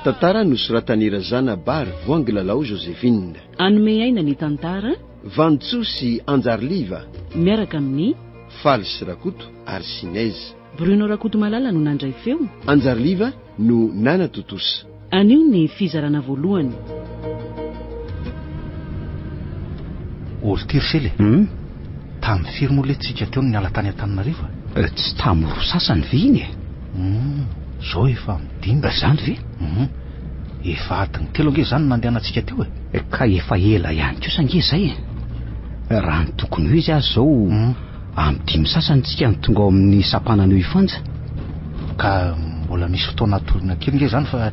tantara nosoratan'i Razana Bary Voangilalao Joséphine. Anome aina ny tantara Vantsoa sy Anjarliva miaraka amin'ny Faly sy Rakoto Arsinez. Bruno Rakoto Malala no nandray feo. Anjarliva no Nana Totosa. Anio ny fizarana voalohany. Oltirsele. Tamin'ny firy moa letsika teo ny ala tany Antananarivo? Tsy tamin'ny roa sasany ve iny e? Zao efa midimba zany ve? Efa adiny telo ange zany nandehanantsika teo e. Ka efa ela ihany kosa ange zay e. Raha ny tokony ho izy azy zao amin'ny dimy sasany tsika ny tonga ao amin'ny sapanana io ifanja. Ka mbola misy fotoana atorina kely nge zany fa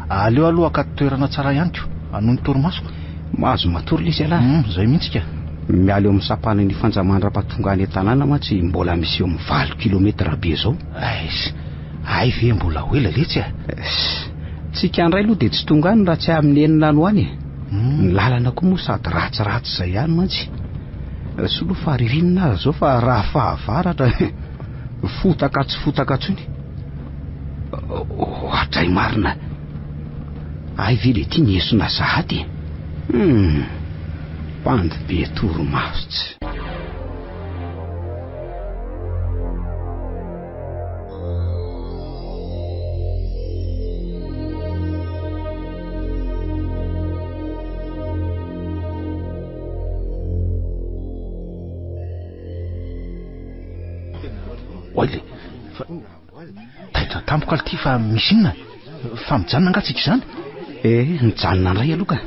aleo aloha ka toerana tsara ihany ko anoho ny torimasoko. Mahazo matory le izy ala. Zay mihitsy ka. Miala eo amin'ny sapanana ifanja mandra-pahatonga any tanàna mantsy mbola misy eo amin'ny 20 kilometera be zao. Ay ve mbola ho ela letsy a. Tsika andray aloha dia tsy tonga any raha tsy amin'ny enina no any. Ny lalana koa moa sady ratsiratsy zay ihany mantsy. Solo faririnina azy zao fa raha fahavaratra fotaka tsy fotaka tsony. Hatray marina. Ay ve le tia niesona zahady. Pandy be toromaso. Oile taitra tampoka alty fa misy inona fa mijanona angatsika zany. Mijanona ndray aloha ka.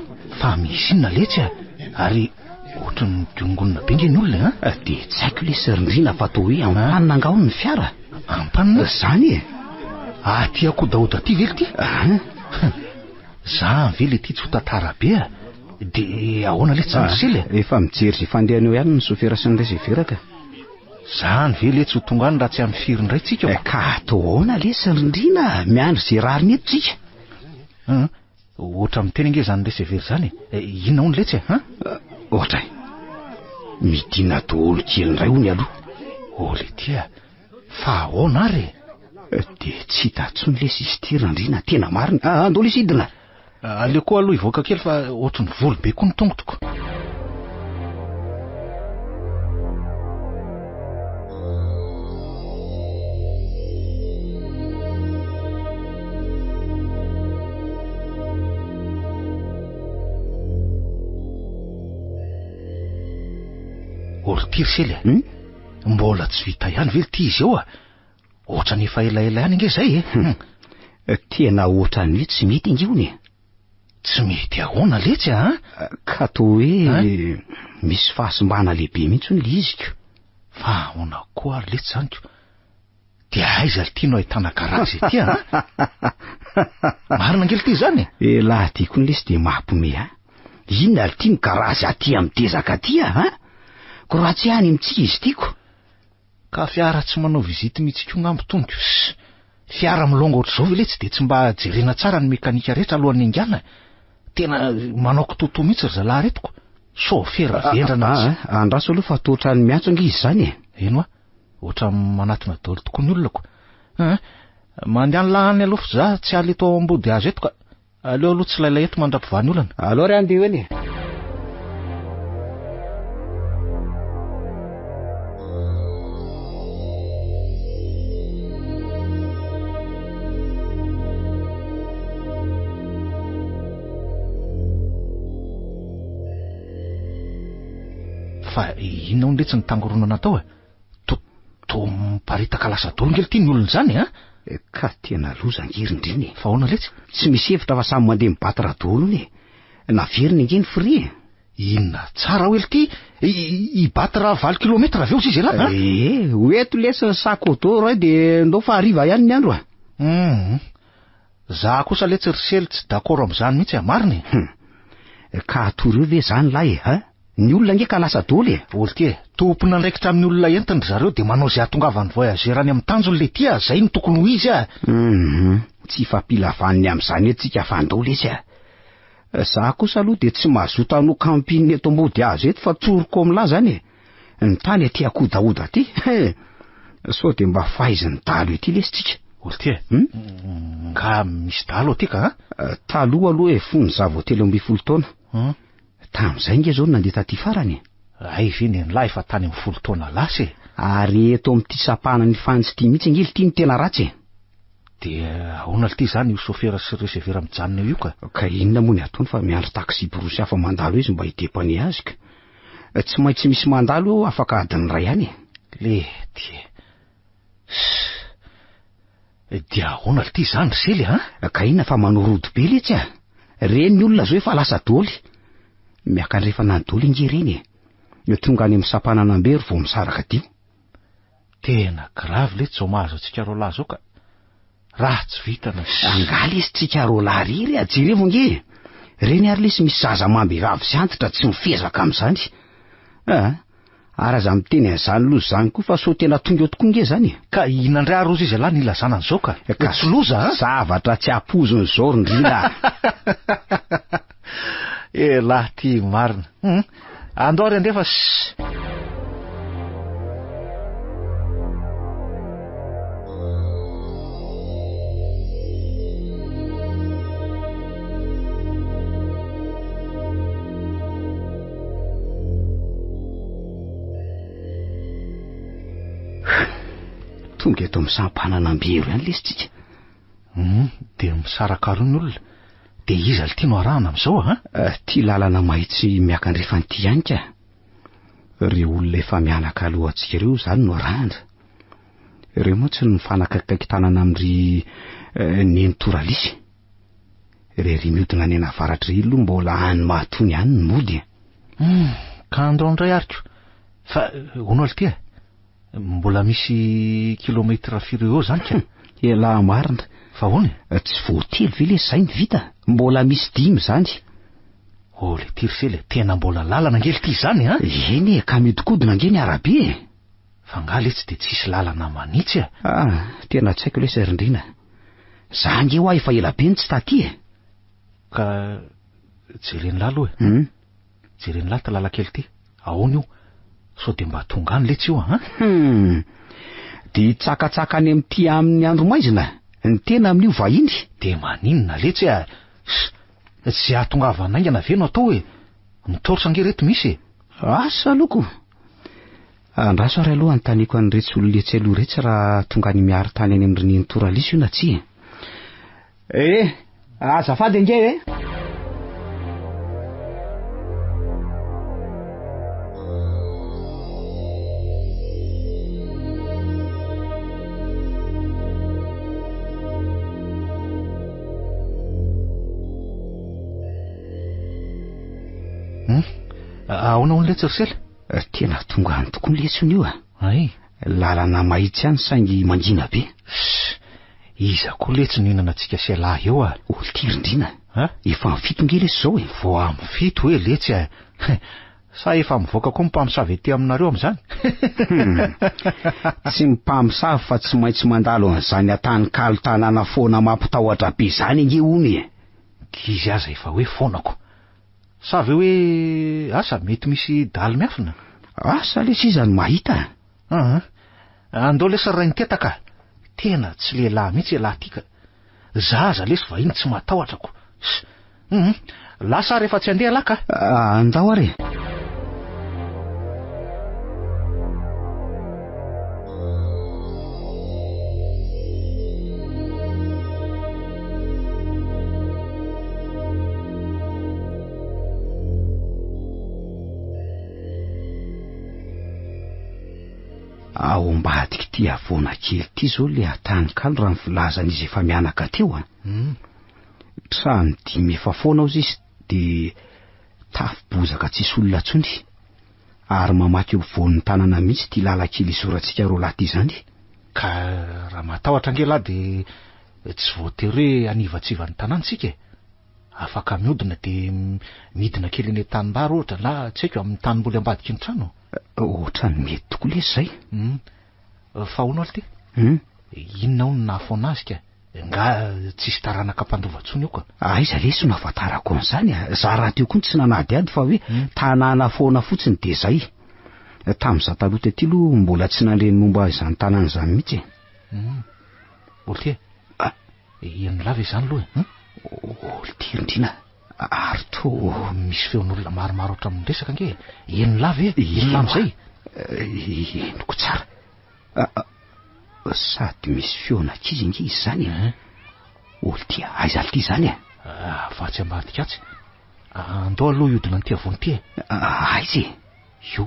Fa misy inona letsy a. Ary ohatrany diongonina be nge ny olona dia tsy haiko le sirindrina fa toa hoe ampanina angao ny fiara. Ampanina zany e. Aty akodaoda aty vely ty. Za vely ty tsy ho tantara be a. De ahoana le tsandrisely efa mijery zay fandehana eo ihany ny sofera sy ny reservera ka. Zany ve le tsy ho tonga any raha tsy amin'ny firy indray tsika. Ka toona le sirindrina miandry zay rariny eto tsika. Oatra miteny nge zany reservera zany inona hono letsy ohatra midina daholo kely indray hony aloha. Ole tia fa ahoana ary dia tsy hita tsony le sistirandrina tena marina. Andao le sidina. Aleo koa aloha ivoaka kely fa ohatrany volo be koa ny tongotoko. Oltirsely mbola tsy vita ihany vely ty izy eo a. Ohatrany efa elaela ihany nge zay tena ohatrany hoe tsy mety ingony. Tsy mety ahoana letsy a. Ka toa hoe misy fahasimbana lehibe mihitsy ny iziko. Fa ahoana koa ary letsy zany ko. Dia aiza tiano ahitana karaza ity marina ngely ty zany laha tiako ny lesy dia mampome inona ly tia mikarazy aty amin'ny tezaka aty ko raha tsy any amintsika izy tiako. Ka fiara tsy manao vizity mihitsy ngambo tongo. Fiara milongo ohatr'izao ve letsy dia tsy mba jerena tsara ny mekanika rehetra alohan'ny ingana. Tena manao kitoto mihitsy ry zalahy retiko. Sofera vendrana andraso aloha fa toatra ny miantso ange izy zany eno a. Oatra manatina daholo tokoa ny olona ko. Mandeha ny lahany aloha fa za tsy aly eto ao ambody azy eto ka. Aleo aloha tsy lailay eto mandra-pivany olana. Aleo ry andeha eny. Fa inona hono letsy ny tangoronana tao to miparitaka lasa dolo ngely ty ny olona zany ka tena loza ngirindriny. Fa ahoana letsy tsy misy hevitra fa samy mandeha mibatra daholo ny naveriny nge ny fri. Inona tsara hoe ty ibatra 20 kilometra aveo izy la oeto lesy sakodoro dia ndao fa hariva ihany ny andro za kosa letsy risely tsy d'accord amin'izany mihitsy mariny. Ka atory eo ve zany lahy ny olona nge ka lasa daholo olo ty tompona ndraikitra amin'ny olona entiny zareo dia manao zay atongavany voyagerany amin'ny tanjony le ty zay ny tokony ho izy tsy fampilavaniny amin'izany etsika fandao lesy za kosa aloha dia tsy mazoto ano kampiny eto ambody azo eto fa tsoroko amin'lahy zany ny tany aty akodaoda aty sao dia mba fahaiziny talo ety lesy tsika. Oltia. Nga misy dalo aty ka? Taloha aloha fony zavo 3 taona. Tamin'izay nge zao nandeha taty farany. Ay viny ny lahy fa tany amin'ny 10 taona lasy. Ary eto amin'ity sapana ny fantsy ty mihitsy ngely ty ny tena ratsy. Dia ahoana ty zany io sofera sy resevera mijanona io ka? Ka inona moa ny ataony fa miandro taxi borosy hafa mandalo izy mba hitepany azy ka. Tsy maintsy misy mandalo afaka adiny ray ihany. Le dia ahoana ty zany sely Ka inona fa manorodo be letsy Reny ny olona zao efa lasa doly. Miakany rehefa nandoly nge reny. Io tonga any amin'ny sapana nambery vao misaraka tio. Tena grave le zao mahazo antsika roa lahy zao ka. Raha tsy vitana. Angaly izy tsika roa lahy riry ajerevo nge. Reny ary lesy misy zaza mamby vavy sy antitra tsy mifezaka amin'izany. Araza miteny an'izany loza zany koa fa so tena tonga eo tokoa nge zany. Ka inandray arozy izy lahy nilazana an'izao ka. Tsy loza zavatra tsy apozony zao rindrina. Lahy ty marina. Andory andefa tonga eto misampanana ambero ihany lesitsika. Dia misaraka roa ny olona. Dia iza le tiano arahana amin'izao Ty lalana mahitsy miakandrefa ny ty ihany ka. Reo olona efa mianaka alohantsika ireo zany no arahana. Ireo moa tsy mifanakaiky tanana amin'ry neny toralisy. Rery mihodina any anavaratra ilo mbola any mahatony ihany ny mody. Ka andao indray ariko. Fa hono al tia mbola misy kilometra firy eo zany ka. Ela marina. Fa hono? Tsy voatelo ve le zay ny vita. Mbola misy 10 zany. Le tirsele tena mbola lalana ngely ty zany Eny ka midikodina nge ny arabe. Fa ngale tsy de tsisy lalana manitsy tena tsy haiko le serindrina. Za nge ho efa ela be ny tsy taty Ka jereny lahy aloha jereny lahy talala kely ty. Ahoana io? So de mba tonga any letsy io De tsakatsaka any amin'ty amin'ny andro maizina. Ny tena amin'io vahiny. De maninona letsy tsy ahatongavana aingana ve no atao hoe mitorsa nge reto misy asa loko. Andraso ary aloha antaniko any retsy ololetsy aloha retsy raha tonga ny miaro tany any amin'ny reneny toralisy io na tsy. Azafady nge ahoana hono letsy risela? Tena tonga any tokoa ny letsony io Ay. Lalana mahitsy ihany saingy mangina be. Iza koa letsy ninana antsika sy lahy eo Ty rindrina. Efa mifito nge lesy zao Vao am'fito hoe letsy sa efa mivoaka koa mpamosavy ety aminareo amin'izany? Tsy mpamosavy fa tsy maintsy mandalo an'izany atany kalo tanàna foana mampitahoatra be zany nge ony. Izy aza efa hoe fonako. Sa ve hoe asa mety misy daly miafina? Asa lesy izany mahita. Andao lesa ray nitetaka. Tena tsy lehilahy mihitsy lahy tika. Zaza lesy vahiny tsy matahotrako. Lasa rehefa tsy andeha laka. Andao ary. Ao ambadika ty avona kely ty zao le atany kalo raha nivolazan'izy efa mianaka teo Trano 5 efa foana ao izy de tafo-bozaka tsisy olona tsony. Ary mamaky eo voan'ny tanana mihitsy ty lalakely isorantsika roa lahy ty zany. Ka raha matahotra nge lahy de tsy voatery hoe anivatsivan'ny tanàntsika. Afaka mihodina de midina kely eny tanimbary ohatra na tsy haiko amin'ny tanimboly ambadiky ny trano. Ohatrany mety tokoa lesy zay. Fa hono aly ty? Inona hono nahafoana azy ka? Nga tsisy taranaka mpandovatsony io ka? Iza lesy no ahafantarako an'izany za raha teo koa tsy nanadiady fa hoe tanàna foana fotsiny de zay. Tamin'iza taloha tety aloha mbola tsy naleny momba izany tanàna izany mihitsy. Oltia. Ino lava izany loha Oltia Indrina, ary to misy feon'olona maromaro oatra amin'ny resaka ange. Ino lava ino am'izay? Enoko tsara. Sady misy feonankizy inge izy zany. Oltia, aiza ity zany Fatsy ambadika atsy. Andao aloha iodina an'ity avony ity aizy io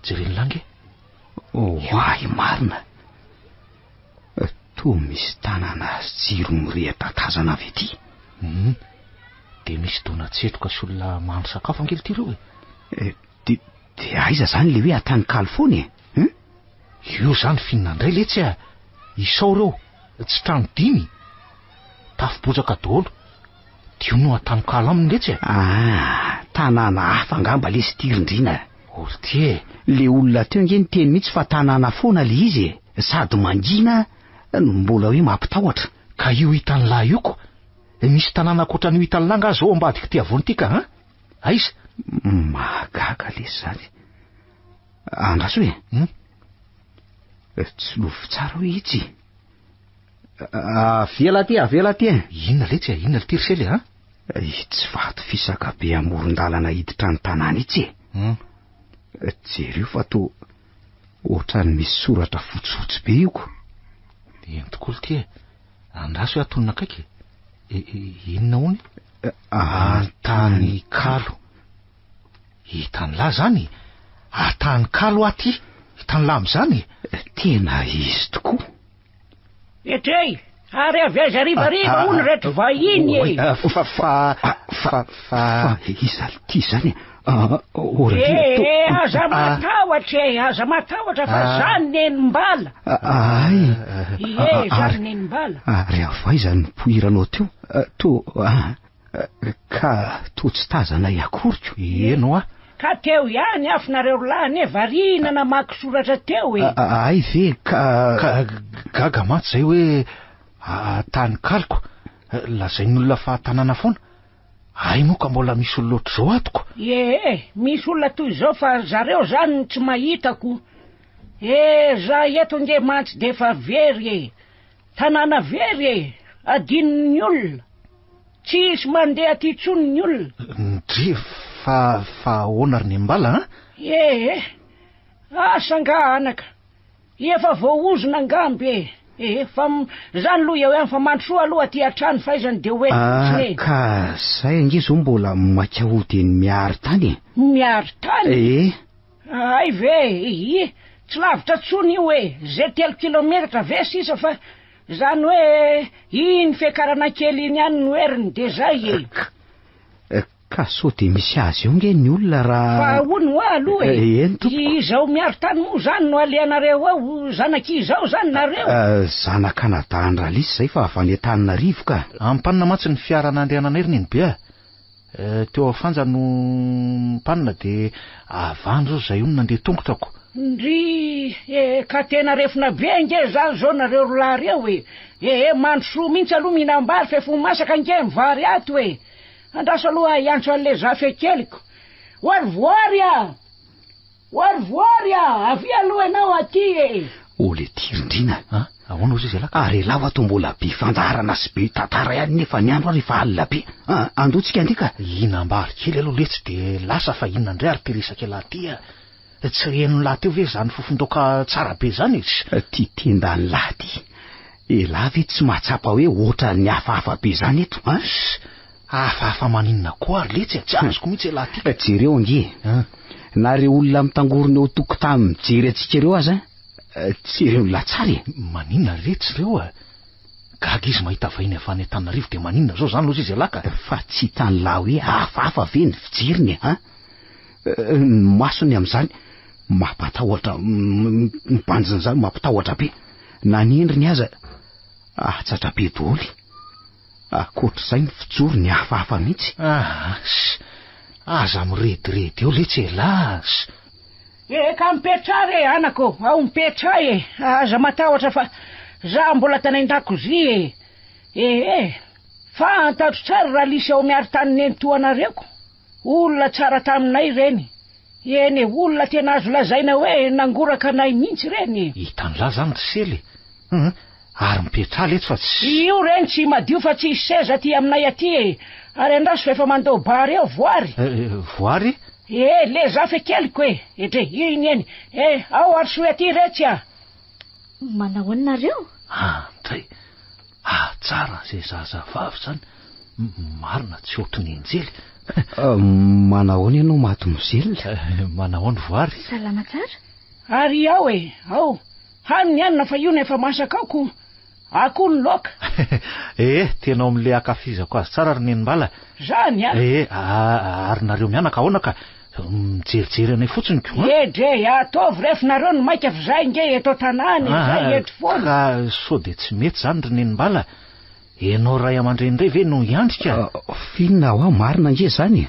jereny lange. Hoay marina. To misy tanàna jiro mirehatra tazana avy ety. De misy dona tsetroka sy olona mahandro sakafo angely ty reo de aiza zany le hoe atany kalifony io zany finina indray letsy isao reo tsy trano 5 tafo-bojaka daholo dio no atany kalo aminy letsy tanàna hafa angamba le Stirindrina. Oltia, le olona teo nge niteny mihitsy fa tanàna foana le izy sady mangina mbola hoe mampitahotra. Ka io hitan'lahy io ko misy tanàna akoatra ny hitan'lahy nga zao ambadika ty avony tika aiza magaga le zany. Andraso tsy lovy tsara hoe itsy. Avela ty inona letsy inona le tirisely tsy vato fisaka be amoron-dalana hiditra ny tanàna itsy jereo fa to ohatrany misy soratra fotsifotsy be io ko. Eny tokoa ty andraso hoe atonona akaiky inona hony atany kalo. Hitany lahy zany atany kalo aty hitany lahy am'izany tena izy tokoa. Etrey ary avy aiza rivariva ony rehetra vahiny iza ty zany aza matahotra fa zany nenimbala zany nenimbala ary avaiza ny poiranao teo to ka to tsy tazana iakoriko eno ka teo ihany afinareo lahy variana namaky soratra teo ay ve ka gaga maty zay hoe tany kaliko lazain'olona fa tanàna foana ay moa ka mbola misy olona oatra zao atoko misy olona toy zao fa zareo zany tsy mahitako za eto nge mantsy de fa very tanàna very adin'ny olona tsisy mandeha ty tsony ny olona ndre fa ahoana ry nembala asanga anaka efa voaozona angamby fa zany loha eo fa mandrosoa aloha ty atrano faizany de hoe ka zay nge zao mbola makahoteny miary tany ay ve tsy lavitra tsony io zay 3 kilometatra ve sisa fa zany hoe iny fiakarana kely iny ihany no heriny de zay ka so de misy azy eo nge ny olona raha fa ony ho aloha izao miary tany moa zany no aleanareo ao zanak'izao zany nareo zanakanadahandralisy zay fa avy any Antananarivo ka ampanina matsy ny fiara nandehananay riny be teo afanja no mpanina de avandro zao zay ony nandeha tongotrako ndry ka tena refina be nge zany zao nareo rola reo mandrosoa mihitsy aloha mihinambary fa efa masaka nge mivary ato andraso aloha iantso an'le zafy keliko voary avy aloha ianao aty ole Tirindrina ahoana ozy izy alaka ary lava to mbola be fandarana sy be tantara ihany nefa ny andro rehefa alina be andotsika andika inambary kely aloha letsy de lasa fa inona ndray ary teresaka lahy ty tsy reno lahy teo ve zany fofondoka tsara be zany ty tendany lahy ty lavy tsy mahatsapa hoe oatra ny hafahafa be zany eto hafahafa maninona koa ary letsy tsy azoko mihitsy lahy ty jereo ange nareo olona mitangorona eo tokotany mijery atsika ireo aza tsy ireo latsary maninona retsy reo gaga izy mahita vahiny avy any Antananarivo de maninona zao zany lozy izy alaka fa tsy hitany lahy hoe hafahafa ve ny fijeriny masony am'izany mampatahotra mibanjiny zany mampitahotra be na ny endriny aza atsatra be doly akoatr'izay ny fijoro ny hafahafa mihitsy aza mirediredy eo letsy las ka mipetrary anako ao mipetray aza matahotra fa za mbola tanain-dakozia fantatro tsara raha lisy ao miary tany nentoanareko olona tsara taminay reny olona tena azo lazaina hoe nangoraka anay mihitsy reny hitany lahy zany ry sely Ary mipetraly eto fa tsy... Io reny tsy madio fa tsy seza ty aminay aty e. Ary andraso fa efa mandao bary eo voary. Voary? Le zafe keliko e. Etre iny eny. Ao ary soe aty retsy a. Manahoana nareo? Ndray. Tsara zay zazavavy zany. Marina tsy ohatry ny enjely. Manahoana ianao maty mizelona? Manahoana voary? Salama tsara. Ary ao e. Ao. Haniny anina fa io nefa masaka aoko. Akoho ny loka. Tena amin'le akafizako azy tsara ry Nenimbala. Zany a. Ary nareo mianaka ahoana ka mijerijery anay fotsiny ko? Dre ataovy rehefa nareo no maika fa zay nge eto tanàny zay eto foana. Ka so de tsy mety zany ry Nenimbala. Enao ray aman-dreny indray ve no iandrika? Finona ho marina nge zany.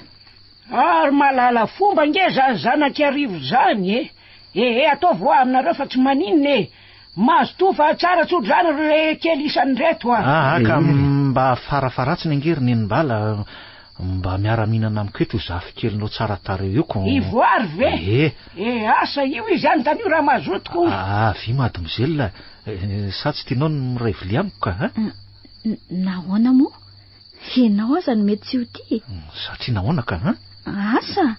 Ary malala fomba nge zanaka arivo zany e. Ataovy ho aminareo fa tsy maninona e. Mazo to fa tsara tsodrano re kely isan'ny reto ka mba farafaratsiny angery Nenimbala mba miara-minana amiko eto zafy kelinao tsara tareo io ko. Ivoary ve? Asa io izy any tanio raha mazotiko. Vy mady mizelona. Sa tsy tianao no miray vilia amiko ka? Nahoana moa? Enao aza no mety tsy ho tia. Satria nahoana ka? Asa?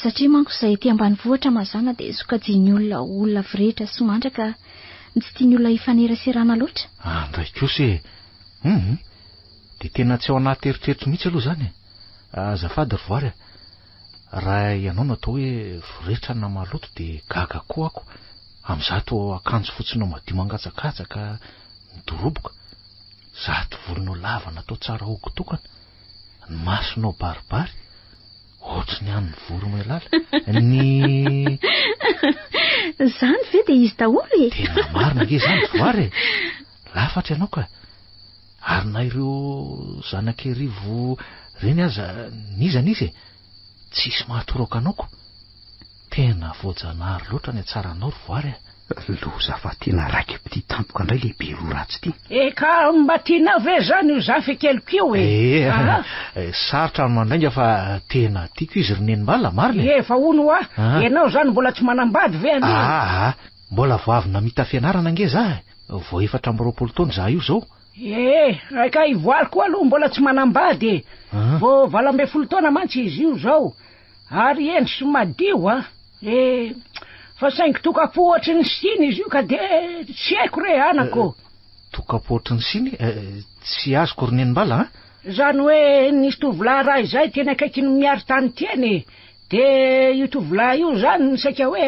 Satria manko izay ety ambanivohitra mazana dia sokajiany olona virehetra sy somandraka tsy tiany olona hifaneraserana loatra. Ndray kosa dia tena tsy ao anaty eritreritro mihitsy aloha zany. Azafady ry voary. Raha ianao natao hoe virehetra na maloto dia gaga koa ako. Amin'zato akanjo fotsinao madio mangatsakatsaka midoroboka. Zato volonao lava natao tsara hokotokana. Ny masonao baribary. Ohatry ny an'ny voro mailala. Zany ve dia izy daholo e? Tena marina nge zany voary. Lafatra ianao ka. Ary na ireo zanak'erivo reny aza nizan'izy tsisy mahatoraka anaoko. Tena voajanahary loatra ny atsaranao ry voary. Loza fa tena raiky piti tampoka indray lehibe ro ratsy ty. Ka mba tiana ve zany io zafy keliko io e. Sarotra mandainga fa tena tiako izy ry Nenimbala marina. Fa ono enao zany mbola tsy manambady ve ani? Mbola voavy namita fianarana nge za. Vao 4 taona za io zao. Ka ivoary koa aloha mbola tsy manambady. Vao 20 taona mantsy izy io zao. Ary endry sy madio fa saingy tokapo ohatry ny siny izy io ka de tsy haiko re anako. Tokapo ohatry ny siny? Tsy azoko ry Nenimbala Zany hoe nisy tovolahy ray zay tena akaiky ny miary tany teny. De io tovolahy io zany saika hoe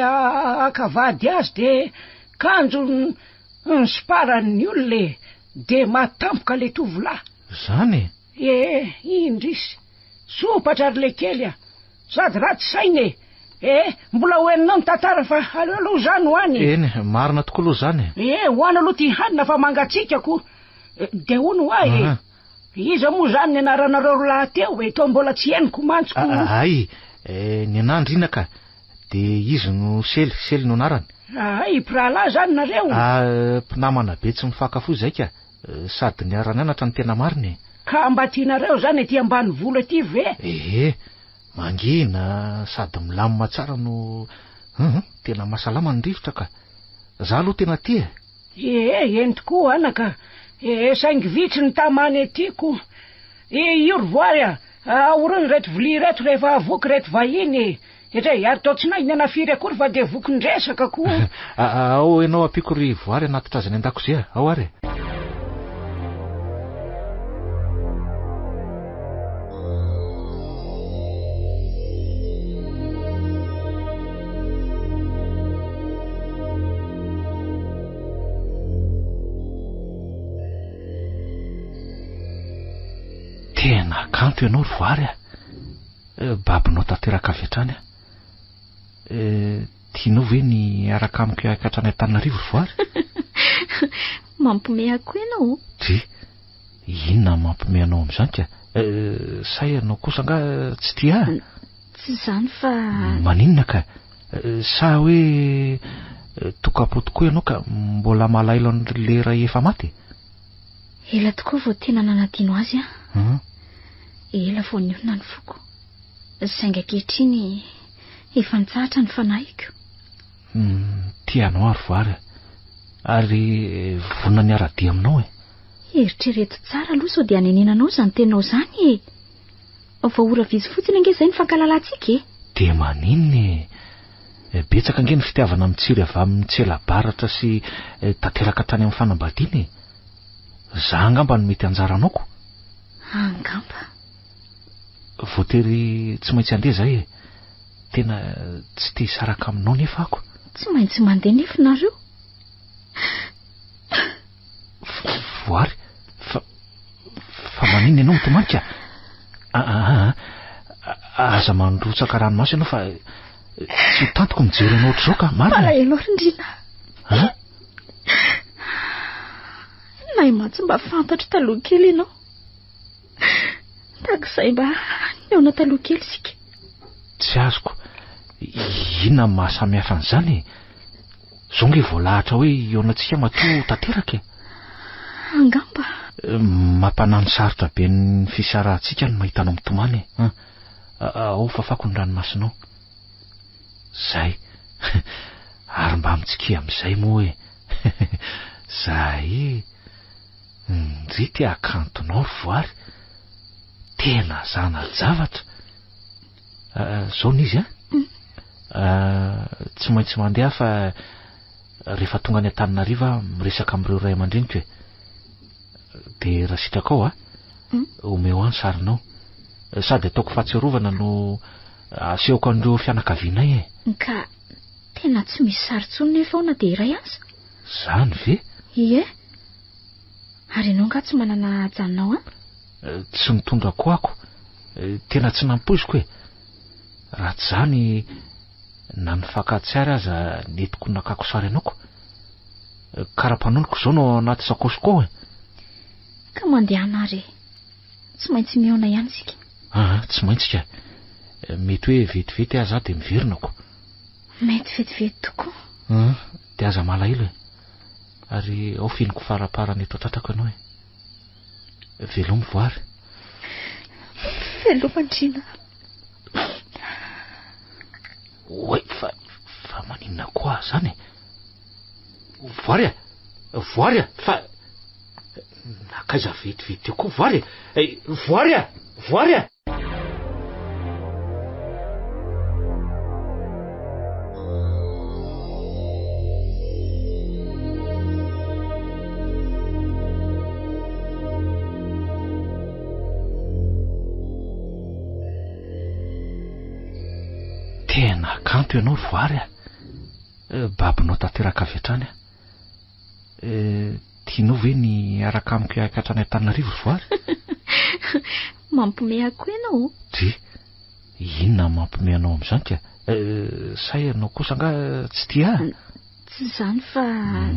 akavady azy de kanjo ny siparany olona de matampoka le tovolahy. Zany? Indrisy sopatra ry le kely sady ratsy sainy mbola hoeninao ny tantara fa aleo aloha zany hoany. Marina tokoa aloha zany. Hoany aloha ty hanina fa mangatsikako. De hono hoay iza moa zany ny anaranareo lahy teo to mbola tsy henoko mantsoko. Ny anandrina ka. De izy no sely no anarany. Prala zany nareo. Mpinamana be tsy mifakafo zay ka. Sady ny ara-nianatra ny tena mariny. Ka mba tianareo zany ety ambany vola ety ve? Mangina sady milamina tsara no tena mahasalama ny rivotra ka. Za aloha tena tia. Eny tokoa anaka. Saingy vitsy ny tamany etiko. Io ry voary aorony reto vilia reto rehefa voky reto vahiny. Ary tao tsy nahy ny anafiry akory fa de voky ndresaka koa. Ao ianao ampiko ry voary anaty trazany an-dakozia. Ao ary. Tena kanto ianao ry voary babinao tanteraka avy hatrany tianao ve ny araka amiko hatrany Antananarivo ry voary? Mampiomehy ako ianao. Inona mampiomehy anao amin'izany ka? Sa ianao kosa nga tsy tia? Tsy zany fa maninona ka? Sa hoe tokapo tokoa ianao ka mbola malailo an'le ray efa maty? Ela tokoa vao tena nanadino azy ela vao niona ny foko. Sainga ankehitriny efa nitsahatra ny fanahiko. Tianao ary voary. Ary vonona ny ara-dia aminao Eritrereto tsara aloha sao dia aneninanao zany tenao zany fa ora vizy fotsiny ange zay ny fankalalantsika De maninona betsaka ange ny fitiavana mitsiry avy amin'ny tsela-baratra sy tanteraka trany amin'ny fanambadiana Za angamba no mety anjaranao Angamba Voatery tsy maintsy andeha zay Tena tsy te hisaraka aminao nefa ako Tsy maintsy mandeha nefa nareo Voary Fa maninona ianao mitomanika Aza mandrotsaka ranomasy ianao fa tsy ho tantoko mijery anao ohatr'izao ka marina Alahelo Rindrina Nay matsy mba fantatra taloha kely ianao Takizay mba neona taloha kely sika Tsy azoko Inona ny mahasamihafa an'izany Zao nge voalahatra hoe eonatsika matoa tanteraka Angamba Mampanano sarotra be ny fisarahantsika no mahitanao mitomany Ao fafako ny ranomasinao Zay Ary mba mitsiki amin'izay moa Zay Nrity akantonao ry voary Tena zana zavatra Zao n'izy Tsy maintsy mandeha fa rehefa tonga ny Antananarivo miresaka amin'ireo ray aman-dreniko De raha sitraka ao omeo any sarinao Sady ataoko fahatsiarovana no asehoko an'ireo fianakavianay Ka tena tsy misy sarintsony nefa ao na dia iray aza Zany ve Ie Ary ianao nga tsy manana ajanonao Tsy mitondra koa ako Tena tsy nampoiziko Raha tsy zany Na ny fakantsary aza netiko nakako sary anako Karapanoniko zao no anaty sakosiko Ka mandeha anare Tsy maintsy miaona ihany sika Tsy maintsy ka Mety hoe vetivety aza de miverinako Mety vetivety tokoa De aza malahelo Ary ao fianiko faraparany eto tratrako ianao Velomy voary Velomy Andrina Oe fa maninona koa zany Voary Voary fa Nakaiza vetivety koa voary Voary Voary Tena kanto ianao ry voary Babinao tanteraka avy hatrany Tianao ve ny araka amiko hatrany Antananarivo ry voary Mampime ako ianao Ty Inona mampime anao amin'izany ka Say ianao kosa nga tsy tia Tsy zany fa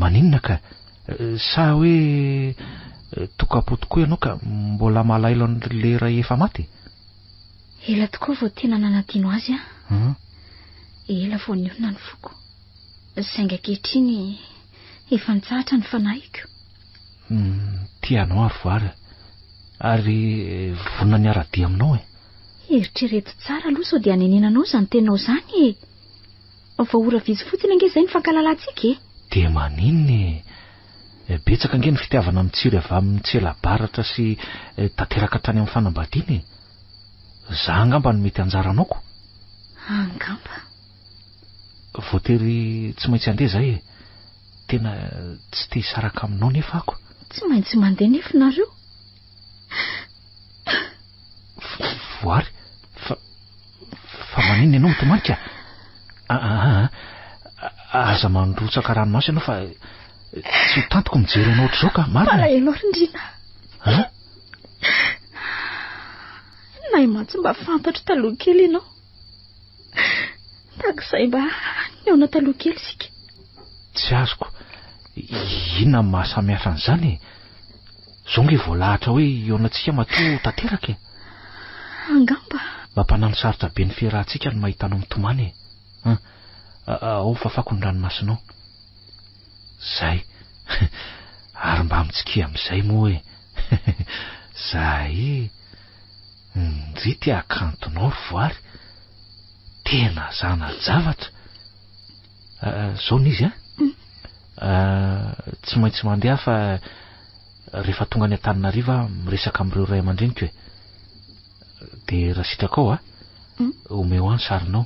Maninona ka Sa hoe tokapo tokoa ianao ka mbola malahelo an'le ray efa maty Ela tokoa vao tena nanadino azy Ela vao niona ny foko Sainga ankehitriny efa nitsahatra ny fanahiko Tianao ary voary Ary vonona ny ara-dia aminao Eritrereto tsara aloha sao dia aneninanao zany tenao zany Fa ora vizy fotsiny ange zay ny fankalalantsika De maninona betsaka ange ny fitiavana mitsiry avy amin'ny tsela-baratra sy tanteraka trany amin'ny fanambadiana Za angamba no mety anjaranao Angamba Voatery tsy maintsy andeha zay Tena tsy te hisaraka aminao nefa ako Tsy maintsy mandeha nefa nareo Voary Fa maninona ianao mitomanika Aza mandrotsaka ranomasy ianao fa tsy ho tantoko mijery anao ohatr'izao ka marina Alahelo Rindrina Nay matsy mba fantatra taloha kely ianao Takizay mba neona taloha kely sika Tsy azoko Inona ny mahasamihafa an'izany Zao nge voalahatra hoe eonatsika matoa tanteraka Angamba Mampanano sarotra be ny fiarahantsika no mahitanao mitomany Ao fafako ny ranomasinao Zay Ary mba mitsiki amin'izay moa Zay Nrity akantonao ry voary Tena zana zavatra Zao n'izy Tsy maintsy mandeha fa rehefa tonga any Antananariva miresaka amin'ireo ray aman-dreniko de raha sitraka ao omeo any sarinao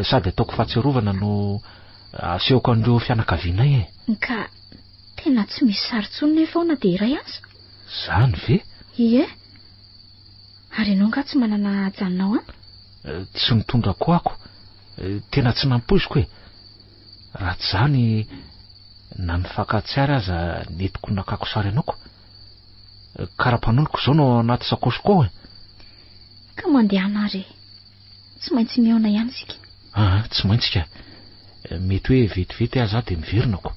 sady ataoko fahatsiarovana no asehoko an'ireo fianakavianay Ka tena tsy misy saritsony nefa na de iray aza. Zany ve? Ie. Ary ianao nga tsy manana ajanonao Tsy mitondra koako. Tena tsy nampoiziko raha tsy zany na nifankatsiary aza netiko nakako sary anako. Karapanoniko zao no anaty sakosiko ao Ka mandeha anare. Tsy maintsy miaona ihany sika. Tsy maintsy ka. Mety hoe vetivety aza de miverinako.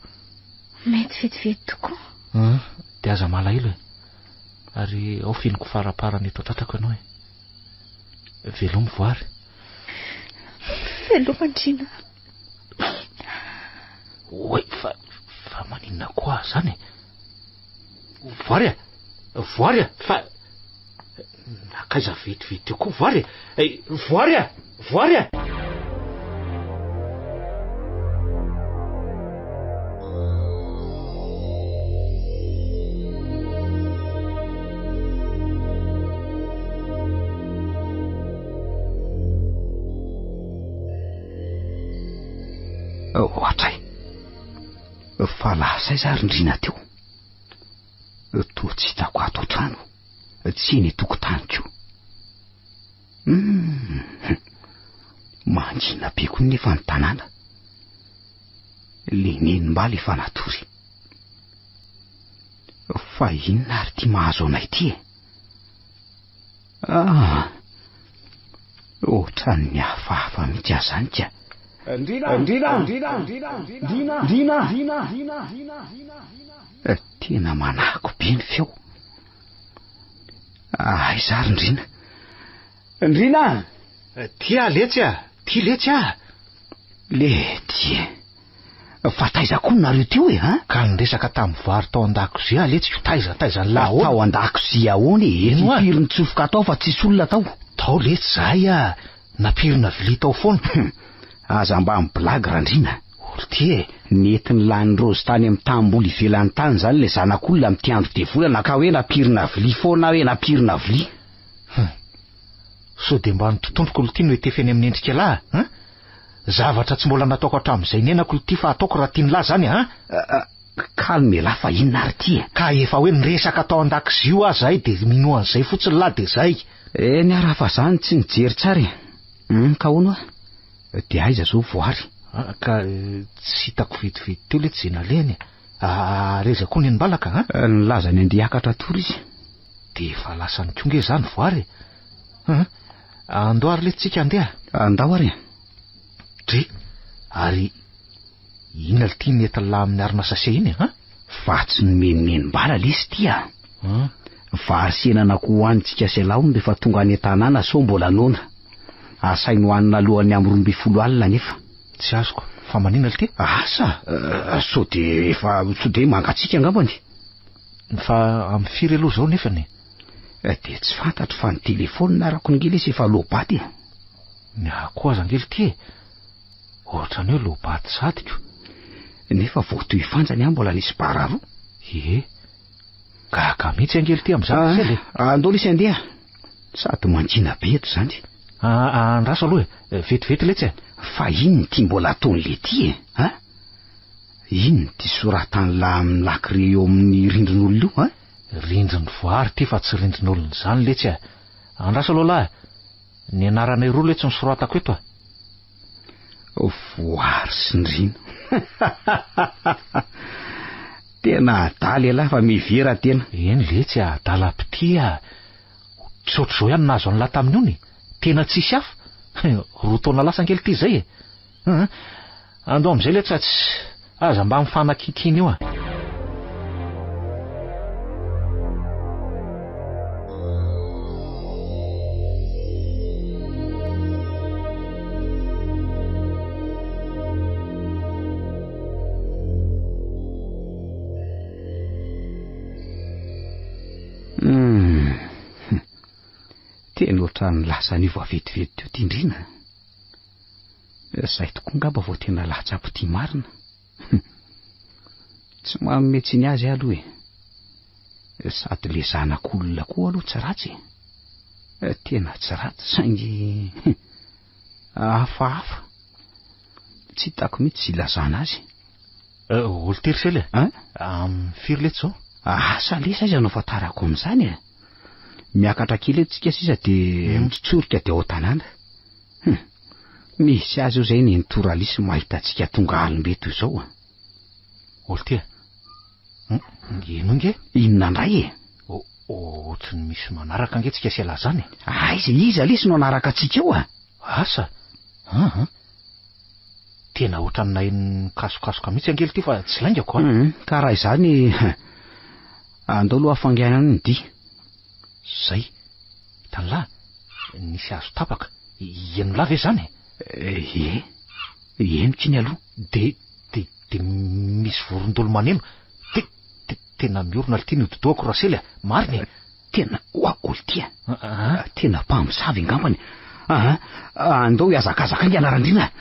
Mety vetivety tokoa. De aza malahelo ary ao fianiko faraparany eto tatrako ianao Veloma voary. Veloma Andrina. Oi, fa maninona koa zany Voary Voary fa nakaiza vetivety koa Voary Voary Voary Ohatray fa lasay za rindrina teo toa tsy hitako ato trano tsy eny tokotaniko mangina be koa nefa ny tanàna le nenim-bala efa natory fa inona ary ty mahazo anay ty ohatran'ny hafahafa mihitsy azany ka tena manako be ny feo iza rindrina tia letsy ty letsy le ty fa taiza koa nareo teo ka niresaka tamin'ny vary tao an-dakozia letsy taiza ny laho tao an-dakozia ahoana piriny tsofoka tao fa tsisy olona tao letsy zahay napirina vilia tao foana aza mba miblagy randrina ty netiny lany rozy tany amin'ny tamboly ivelany tany zany le zanak'olona amin'ty andro de volana ka hoe napirina vilia foana hoe napirina vilia so de mba nitotondroko olo ty no etefeny amin'ny endrika lahy zavatra tsy mbola nataoko hatramin'izay nenako olo ty fa ataoko raha tiany lahy zany kalme lahy fa inona ary ty ka efa hoe niresaka tao an-dakozio aho zahay de minoan'izay fotsiny lahy de zay ny araha fa zany tsy nijery tsara ka hono de aiza zao Voary ka tsy hitako vetivety teo le tsy zenaleny reza koa ny enimbalaka nilaza ny andiakatra tory izy de efa lasa ny konge zany Voary andao ary le tsika andeha andao ary dre ary ina le tia nety lahy amin'ny arina sase iny fa tsy nomenimenimbala lesy tya vary senanako hoanitsika selahony rehefa tonga any tanàna so mbola nona asainy hoanina alohan'ny amin'ny 12 alina nefa tsy azoko fa manina le ty asa so de mangatsika angambany fa amin'ny firy aloha zao nefany de tsy fantatro fa ny telefony narako ngely izy efa lobaty ny akoa aza ngely ty ohatrany hoe lobaty sadiko nefa voatoy fanjany mbola nisy bara roa gaga mihitsy angely ty amin'izany sele andao lisy andeha sady mangina be eto zany andraso aloha vetivety letsy fa iny ty mbola ataon'le ty iny ty soratany lahy amin'ny lakire eo amin'ny rindrin'olona io rindriny Voary ty fa tsy rindrin'olona zany letsy andraso aloha lahy ny anaranay roa letsy ny soratako eto Voary sy Ndrina tena adaly lahy fa mivera tena eny letsy adalam-pity tsy ohatr' zao ihany nahazo any lahy tamin'ny ony tena tsisy hafa roa taona lasa ngely ty zay andao am'izay letsy tsy aza mba mifanakikiny io tena ohatrany lasa niova vetivety teo ty Ndrina zay tokoa ngamba vao tena lahatsapo ty marina Tsy mametsiny azy aloha sady le zanak'olona koa aloha tsy ratsy. Tena tsy ratsy saingy hafahafa. Tsy hitako mihitsy ilazana azy. Olo terisele firy letsy zao? Asa lesa izy anao fatarako amin'izany miakatra kely etsika sisa de mitsotsorika de ao tanàna. Misy azy io zay ny naturalisme mahita antsika tonga alimbeto izao. Olo tia ino nge? Inona indray ohatrany misy manaraka nge tsika sy alazany. Iza lesy no anaraka antsika eo asa tena ohatran'nay nikasokasoka mihitsy angely ty fa tsy laingako ka raha izany andao aloha hafangainana ny dia zay tanlahy nisy azo tapaka eno lava zany eniko iny aloha de misy vorondolo maneno tena miorona ty nodidoako rasely mariny tena olo tia tena mpamosavy angambany andao hiazakazaka angy anarandrina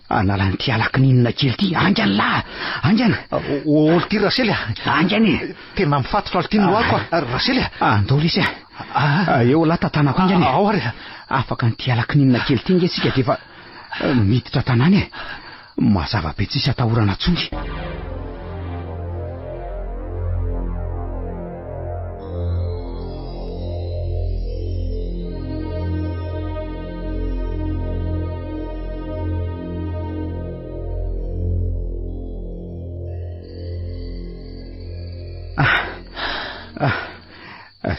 analany ty alakininina kely ty angana olo ty rasely angany tena mifatotra al ty noako rasely andao lesy eo la tatanako angany ao ary afaka nyty alakininina kely ty nge tsika de fa miditra tanany mazava be tsisy atahorana tsongy.